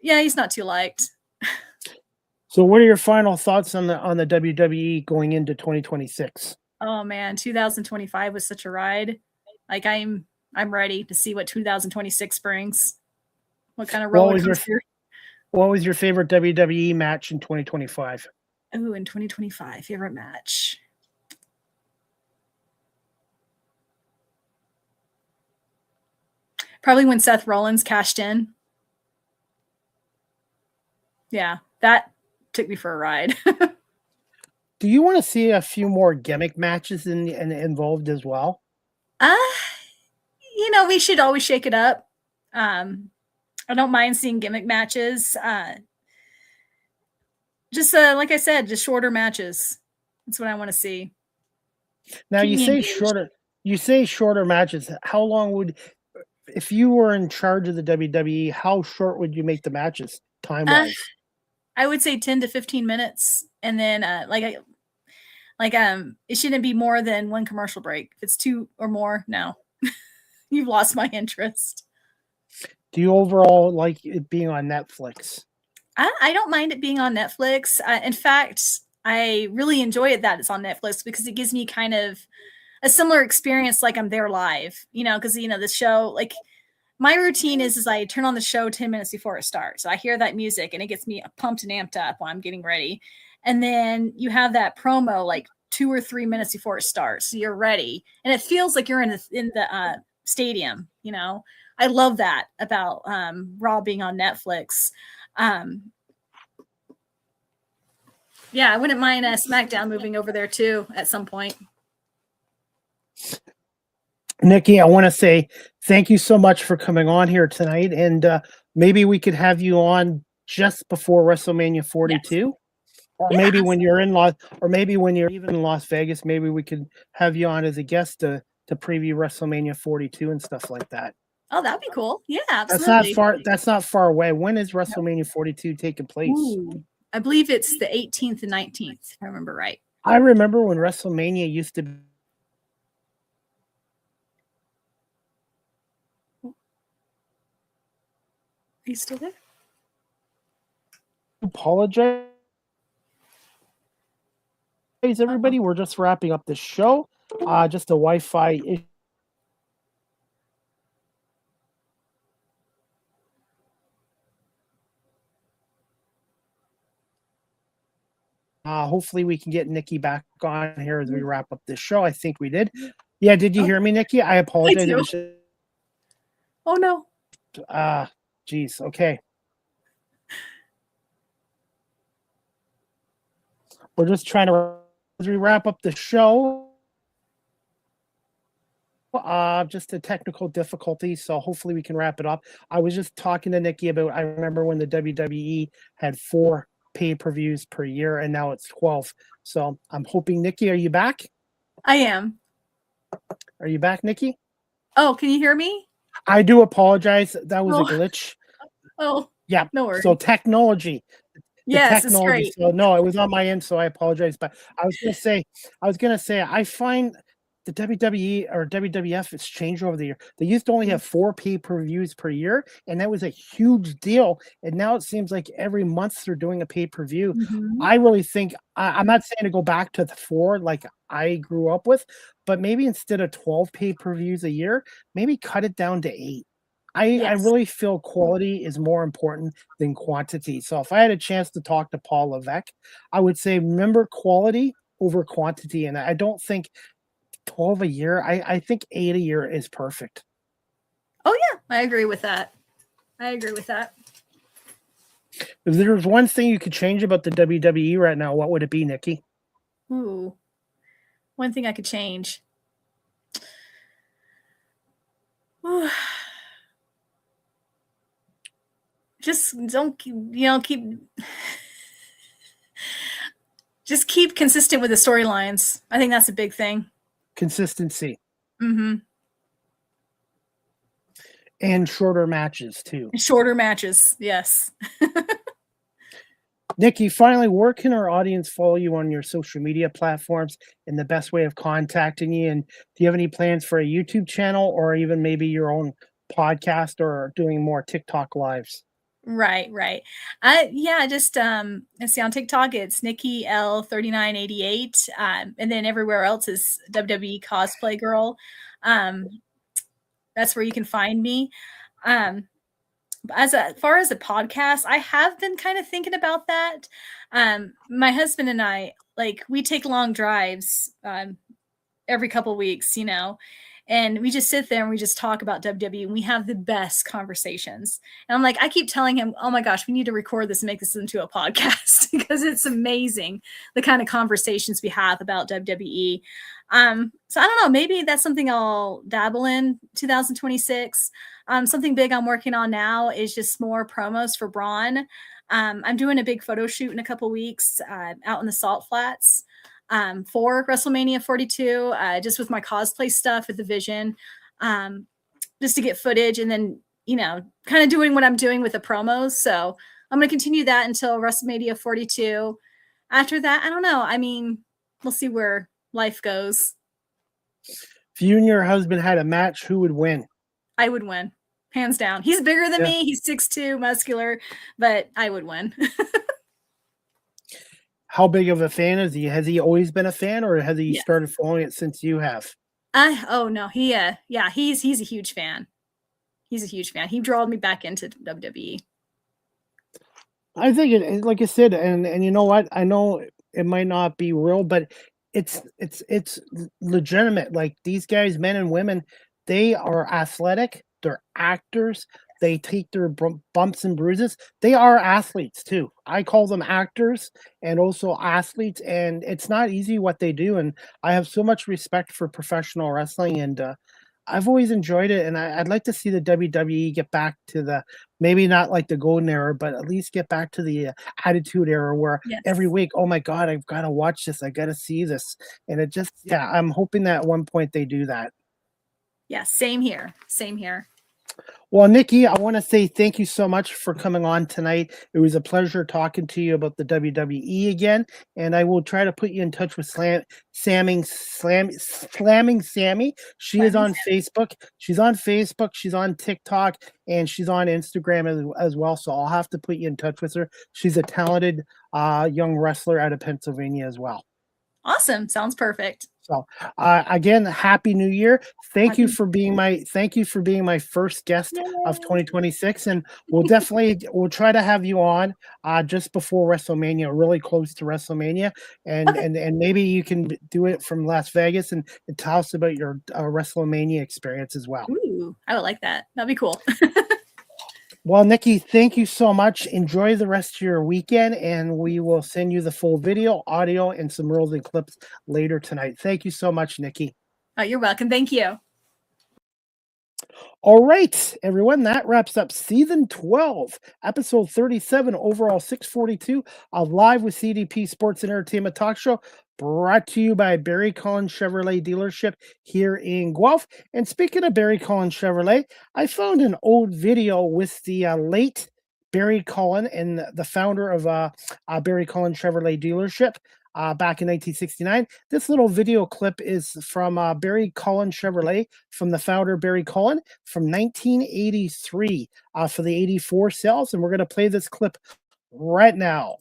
yeah, he's not too liked. So what are your final thoughts on the WWE going into 2026? Oh man, 2025 was such a ride. Like I'm ready to see what 2026 brings. What kind of roller coaster? What was your favorite WWE match in 2025? Oh, in 2025, favorite match. Probably when Seth Rollins cashed in. Yeah, that took me for a ride. Do you want to see a few more gimmick matches involved as well? We should always shake it up. I don't mind seeing gimmick matches. Just like I said, just shorter matches. That's what I want to see. Now you say shorter matches. How long if you were in charge of the WWE, how short would you make the matches time-wise? I would say 10 to 15 minutes. And then it shouldn't be more than one commercial break. If it's 2 or more, no. You've lost my interest. Do you overall like it being on Netflix? I don't mind it being on Netflix. In fact, I really enjoy it that it's on Netflix because it gives me kind of a similar experience like I'm there live, because, the show, like my routine is I turn on the show 10 minutes before it starts. So I hear that music and it gets me pumped and amped up while I'm getting ready. And then you have that promo like 2 or 3 minutes before it starts. So you're ready. And it feels like you're in the stadium, I love that about Raw being on Netflix. Yeah, I wouldn't mind SmackDown moving over there too at some point. Niki, I want to say thank you so much for coming on here tonight, and maybe we could have you on just before WrestleMania 42, yes. Or maybe when you're in even in Las Vegas, maybe we could have you on as a guest to to preview WrestleMania 42 and stuff like that. Oh, that'd be cool. Yeah, That's absolutely. That's not far away. When is WrestleMania 42 taking place? Ooh, I believe it's the 18th and 19th, if I remember right. I remember when WrestleMania used to be. Are you still there? Apologize, everybody. We're just wrapping up the show. Just a Wi-Fi issue. Hopefully we can get Nikki back on here as we wrap up this show. I think we did. Yeah, did you hear me, Nikki? I apologize. It was just, oh no. Geez. Okay. We're just trying to, as we wrap up the show, just a technical difficulty. So hopefully we can wrap it up. I was just talking to Nikki about, I remember when the WWE had 4 pay-per-views per year, and now it's 12. So I'm hoping, Nikki, are you back? I am. Are you back, Nikki? Oh, can you hear me? I do apologize. That was a glitch. Oh, yeah. No worries. So technology. Yes, it's great. So no, it was on my end, so I apologize. But I was gonna say, I find the WWE or WWF has changed over the year. They used to only have 4 pay-per-views per year, and that was a huge deal. And now it seems like every month they're doing a pay-per-view. Mhm. I really think I'm not saying to go back to the 4 like I grew up with, but maybe instead of 12 pay-per-views a year, maybe cut it down to 8. I really feel quality is more important than quantity. So if I had a chance to talk to Paul Levesque, I would say remember quality over quantity. And I don't think 12 a year. I think 8 a year is perfect. Oh yeah, I agree with that. If there's one thing you could change about the WWE right now, what would it be, Nikki? Ooh, one thing I could change. Just don't, just keep consistent with the storylines. I think that's a big thing. Consistency. Mm-hmm. And shorter matches too. Shorter matches, yes. Nikki, finally, where can our audience follow you on your social media platforms and the best way of contacting you? And do you have any plans for a YouTube channel or even maybe your own podcast or doing more TikTok lives? Right. Just let's see, on TikTok it's Niki L3988, and then everywhere else is WWE Cosplay Girl. That's where you can find me. As far as a podcast, I have been kind of thinking about that. My husband and I, we take long drives every couple of weeks, and we just sit there and we just talk about WWE, and we have the best conversations. And I'm like, I keep telling him, oh my gosh, we need to record this and make this into a podcast because it's amazing the kind of conversations we have about WWE. So I don't know, maybe that's something I'll dabble in 2026. Something big I'm working on now is just more promos for Bron. I'm doing a big photo shoot in a couple weeks out in the Salt Flats. For WrestleMania 42, just with my cosplay stuff with the Vision, just to get footage and then, kind of doing what I'm doing with the promos. So I'm going to continue that until WrestleMania 42. After that, I don't know. I mean, we'll see where life goes. If you and your husband had a match, who would win? I would win. Hands down. He's bigger than me. He's 6'2", muscular, but I would win. How big of a fan is he? Has he always been a fan, or has he started following it since you have? Oh no, he's a huge fan. He's a huge fan. He drawed me back into WWE. I think it, like I said, and you know what? I know it might not be real, but it's legitimate. Like these guys, men and women, they are athletic. They're actors. They take their bumps and bruises. They are athletes too. I call them actors and also athletes, and it's not easy what they do. And I have so much respect for professional wrestling, and I've always enjoyed it. And I'd like to see the WWE get back to the, maybe not like the golden era, but at least get back to the attitude era where every week, oh my God, I've got to watch this. I got to see this. And it just, I'm hoping that at one point they do that. Yeah, same here. Same here. Well, Nikki, I want to say thank you so much for coming on tonight. It was a pleasure talking to you about the WWE again, and I will try to put you in touch with Slamming Sammy. She is on Facebook. She's on Facebook. She's on TikTok, and she's on Instagram as well. So I'll have to put you in touch with her. She's a talented young wrestler out of Pennsylvania as well. Awesome. Sounds perfect. So again, Happy New Year. Thank you for being my first guest of 2026. And we'll try to have you on just before WrestleMania, really close to WrestleMania. And maybe you can do it from Las Vegas and tell us about your WrestleMania experience as well. Ooh, I would like that. That'd be cool. Well, Nikki, thank you so much. Enjoy the rest of your weekend, and we will send you the full video, audio, and some reels and clips later tonight. Thank you so much, Nikki. Oh, you're welcome. Thank you. All right, everyone, that wraps up season 12, episode 37, overall 642 of Live with CDP Sports and Entertainment Talk Show, brought to you by Barry Collins Chevrolet dealership here in Guelph. And speaking of Barry Collins Chevrolet, I found an old video with the late Barry Collins and the founder of Barry Collins Chevrolet dealership. Back in 1969. This little video clip is from Barry Collins Chevrolet, from the founder Barry Collins, from 1983 for the 84 sales. And we're going to play this clip right now.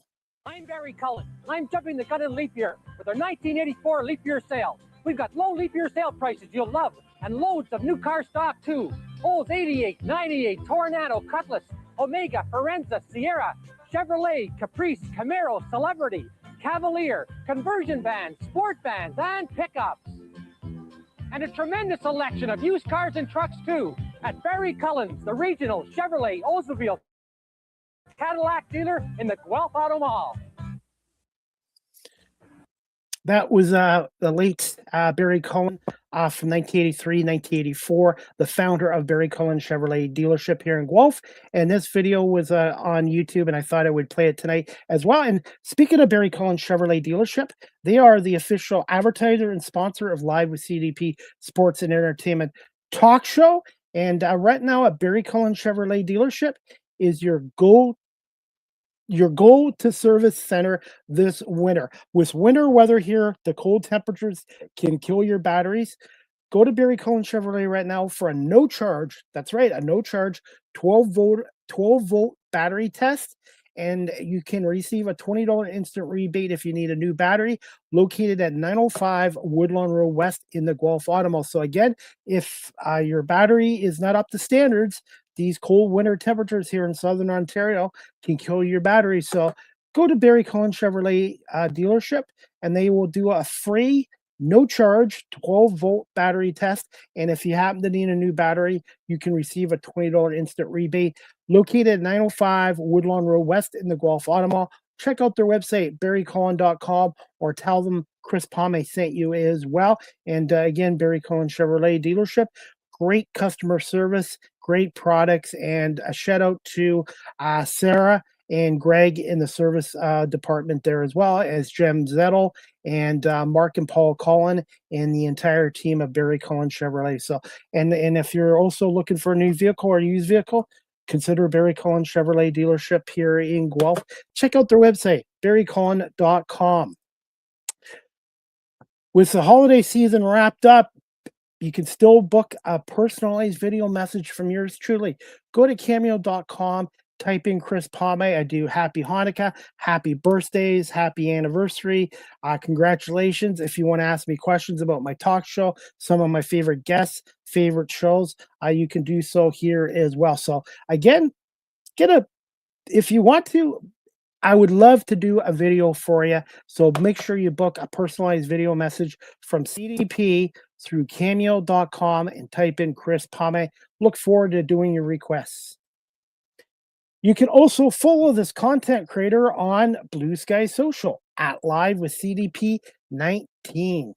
I'm Barry Collins. I'm jumping the gun in leap year with our 1984 leap year sale. We've got low leap year sale prices you'll love and loads of new car stock too. Olds 88, 98, Tornado, Cutlass, Omega, Forenza, Sierra, Chevrolet, Caprice, Camaro, Celebrity, Cavalier, conversion vans, sport vans, and pickups. And a tremendous selection of used cars and trucks too at Barry Collins, the regional Chevrolet Oldsmobile Cadillac dealer in the Guelph Auto Mall. That was the late Barry Collins from 1983, 1984, the founder of Barry Collins Chevrolet dealership here in Guelph. And this video was on YouTube, and I thought I would play it tonight as well. And speaking of Barry Collins Chevrolet dealership, they are the official advertiser and sponsor of Live with CDP Sports and Entertainment Talk Show. And right now at Barry Collins Chevrolet dealership is your go-to service center this winter. With winter weather here, the cold temperatures can kill your batteries. Go to Barry Collins Chevrolet right now for a no charge. That's right, a no charge 12 volt battery test. And you can receive a $20 instant rebate if you need a new battery, located at 905 Woodlawn Road West in the Guelph Auto Mall. So again, if your battery is not up to standards, these cold winter temperatures here in Southern Ontario can kill your battery. So go to Barry Collins Chevrolet dealership, and they will do a free, no charge 12 volt battery test. And if you happen to need a new battery, you can receive a $20 instant rebate, located at 905 Woodlawn Road West in the Guelph Auto Mall. Check out their website, barrycollin.com, or tell them Chris Palme sent you as well. And again, Barry Collins Chevrolet dealership, great customer service, great products, and a shout out to Sarah and Greg in the service department there, as well as Jem Zettel and Mark and Paul Collin and the entire team of Barry Collins Chevrolet. So, and if you're also looking for a new vehicle or a used vehicle, consider Barry Collins Chevrolet dealership here in Guelph. Check out their website, barrycollin.com. With the holiday season wrapped up, you can still book a personalized video message from yours truly. Go to cameo.com, type in Chris Palme. I do happy Hanukkah, happy birthdays, happy anniversary, congratulations. If you want to ask me questions about my talk show, some of my favorite guests, favorite shows, you can do so here as well. So again, if you want to, I would love to do a video for you. So make sure you book a personalized video message from CDP through cameo.com and type in Chris Palme. Look forward to doing your requests. You can also follow this content creator on Blue Sky Social at Live with CDP 19.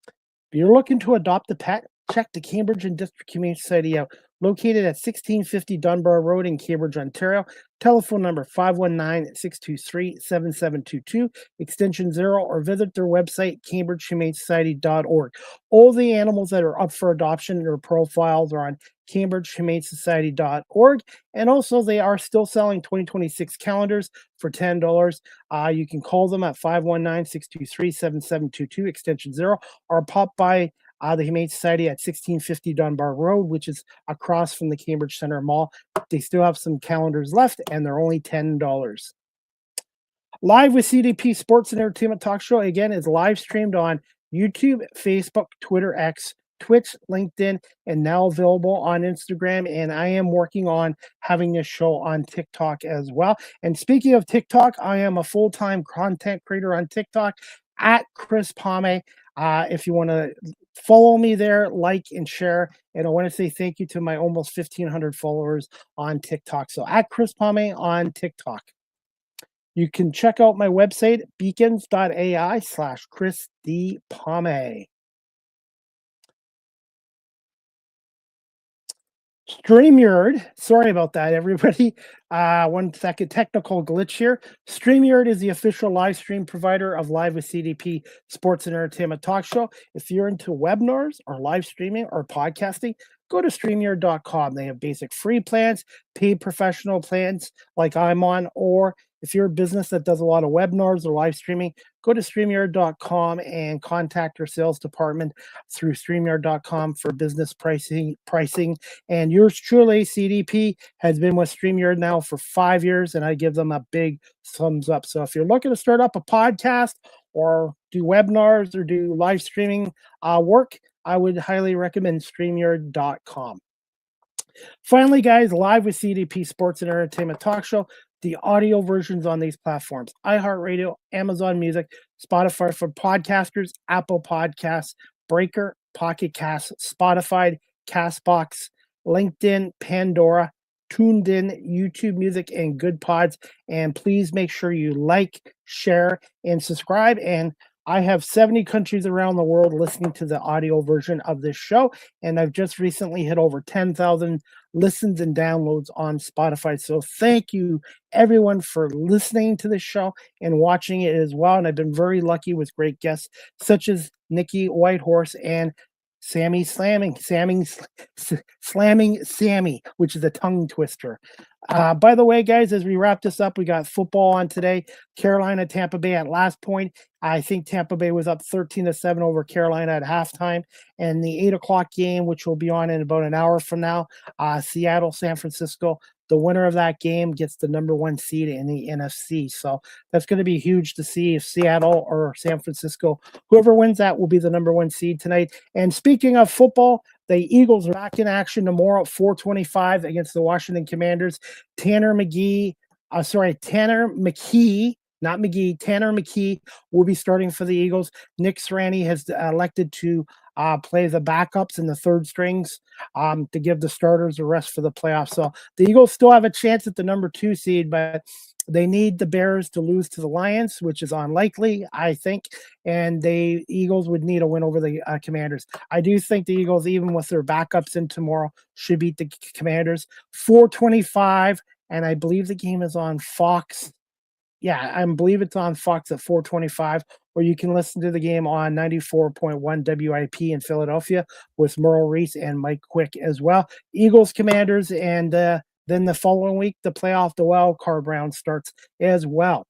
If you're looking to adopt a pet, check the Cambridge and District Community Society out. located at 1650 Dunbar Road in Cambridge, Ontario. Telephone number 519-623-7722, extension 0, or visit their website, cambridgehumanesociety.org. All the animals that are up for adoption, their profiles are on cambridgehumanesociety.org. And also, they are still selling 2026 calendars for $10. You can call them at 519-623-7722, extension 0, or pop by the Humane Society at 1650 Dunbar Road, which is across from the Cambridge Centre Mall. They still have some calendars left, and they're only $10. Live with CDP Sports and Entertainment Talk Show, again, is live streamed on YouTube, Facebook, Twitter, X, Twitch, LinkedIn, and now available on Instagram. And I am working on having this show on TikTok as well. And speaking of TikTok, I am a full-time content creator on TikTok at Chris Pame. If you want to follow me there, like and share. And I want to say thank you to my almost 1,500 followers on TikTok. So at Chris Pame on TikTok. You can check out my website, beacons.ai/Chris D. Pame. StreamYard, sorry about that, everybody. 1 second technical glitch here. StreamYard is the official live stream provider of Live with CDP Sports and Entertainment Talk Show. If you're into webinars or live streaming or podcasting, go to StreamYard.com. They have basic free plans, paid professional plans like I'm on, or if you're a business that does a lot of webinars or live streaming, go to StreamYard.com and contact our sales department through StreamYard.com for business pricing. And yours truly, CDP, has been with StreamYard now for 5 years, and I give them a big thumbs up. So if you're looking to start up a podcast or do webinars or do live streaming work, I would highly recommend StreamYard.com. Finally, guys, Live with CDP Sports and Entertainment Talk Show. The audio versions on these platforms: iHeartRadio, Amazon Music, Spotify for podcasters, Apple Podcasts, Breaker, Pocket Casts, Spotify, Castbox, LinkedIn, Pandora, Tuned In, YouTube Music, and Good Pods. And please make sure you like, share, and subscribe. And I have 70 countries around the world listening to the audio version of this show, and I've just recently hit over 10,000 listens and downloads on Spotify. So thank you, everyone, for listening to this show and watching it as well. And I've been very lucky with great guests such as Niki Whitehorse and Slamming Sammy, which is a tongue twister. By the way, guys, as we wrap this up, we got football on today. Carolina, Tampa Bay at last point. I think Tampa Bay was up 13-7 over Carolina at halftime. And the 8 o'clock game, which will be on in about an hour from now, Seattle, San Francisco. The winner of that game gets the number 1 seed in the NFC. So that's going to be huge to see if Seattle or San Francisco, whoever wins that, will be the number 1 seed tonight. And speaking of football, the Eagles are back in action tomorrow at 4:25 against the Washington Commanders. Tanner McKee, Tanner McKee will be starting for the Eagles. Nick Sirianni has elected to play the backups and the third strings to give the starters a rest for the playoffs. So the Eagles still have a chance at the number 2 seed, but they need the Bears to lose to the Lions, which is unlikely, I think. And the Eagles would need a win over the Commanders. I do think the Eagles, even with their backups in tomorrow, should beat the Commanders. 4:25, and I believe the game is on Fox. Yeah, I believe it's on Fox at 4:25, or you can listen to the game on 94.1 WIP in Philadelphia with Merle Reese and Mike Quick as well. Eagles, Commanders, and then the following week, the wild card round starts as well.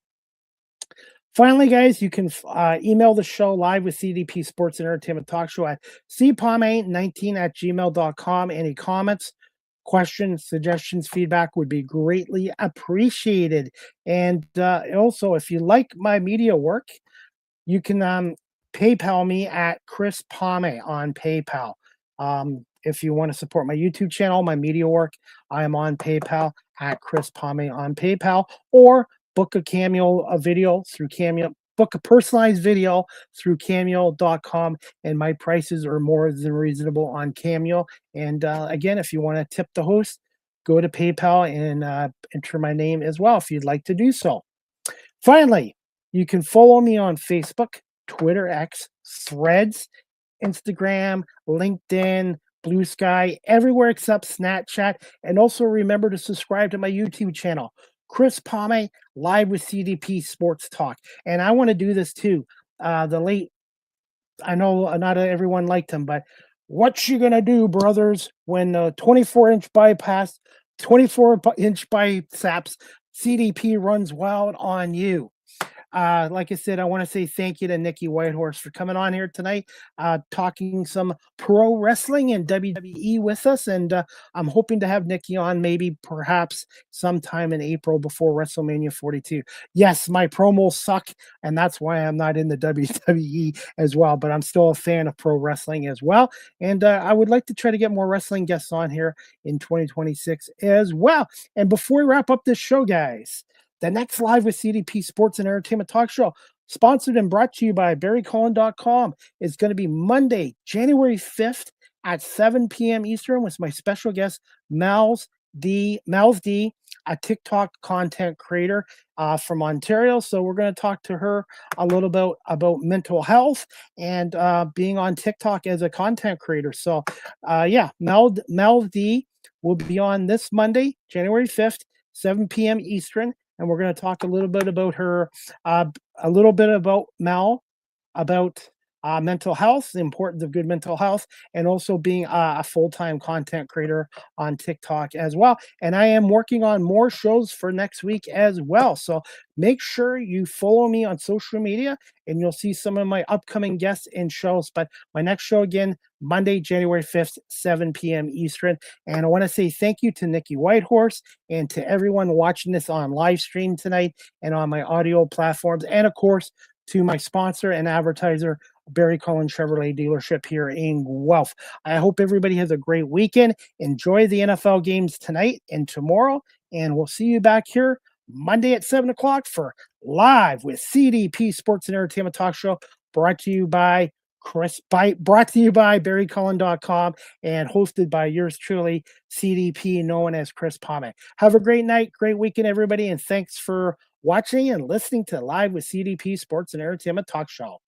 Finally, guys, you can email the show Live with CDP Sports and Entertainment Talk Show at cpame19@gmail.com. Any comments, questions, suggestions, feedback would be greatly appreciated. And also, if you like my media work, you can PayPal me at Chris Pame on PayPal. If you want to support my YouTube channel, my media work, I am on PayPal at Chris Pame on PayPal, or book a video through Cameo. Book a personalized video through Cameo.com, and my prices are more than reasonable on Cameo. And again, if you want to tip the host, go to PayPal and enter my name as well if you'd like to do so. Finally, you can follow me on Facebook, Twitter, X, Threads, Instagram, LinkedIn, Blue Sky, everywhere except Snapchat. And also remember to subscribe to my YouTube channel, Chris Palme, live with CDP Sports Talk. And I want to do this too. The late, I know not everyone liked him, but what you gonna do, brothers, when the 24-inch bypass, 24-inch biceps CDP runs wild on you? Like I said, I want to say thank you to Niki Whitehorse for coming on here tonight, talking some pro wrestling and WWE with us. And I'm hoping to have Niki on maybe perhaps sometime in April before WrestleMania 42. Yes, my promos suck, and that's why I'm not in the WWE as well, but I'm still a fan of pro wrestling as well. And I would like to try to get more wrestling guests on here in 2026 as well. And before we wrap up this show, guys, the next Live with CDP Sports and Entertainment Talk Show, sponsored and brought to you by BarryCullen.com, is going to be Monday, January 5th at 7 p.m. Eastern with my special guest, Mel's D, a TikTok content creator from Ontario. So we're going to talk to her a little bit about mental health and being on TikTok as a content creator. So yeah, Mel D will be on this Monday, January 5th, 7 p.m. Eastern. And we're going to talk a little bit about her, a little bit about Mel, about mental health, the importance of good mental health, and also being a full-time content creator on TikTok as well. And I am working on more shows for next week as well. So make sure you follow me on social media and you'll see some of my upcoming guests and shows. But my next show again, Monday, January 5th, 7 p.m. Eastern. And I want to say thank you to Niki Whitehorse and to everyone watching this on live stream tonight and on my audio platforms. And of course, to my sponsor and advertiser, Barry Cullen Chevrolet dealership here in Guelph. I hope everybody has a great weekend. Enjoy the NFL games tonight and tomorrow. And we'll see you back here Monday at 7 o'clock for Live with CDP Sports and Entertainment Talk Show, brought to you by BarryCullen.com and hosted by yours truly, CDP, known as Chris Palme. Have a great night, great weekend, everybody, and thanks for watching and listening to Live with CDP Sports and Entertainment Talk Show.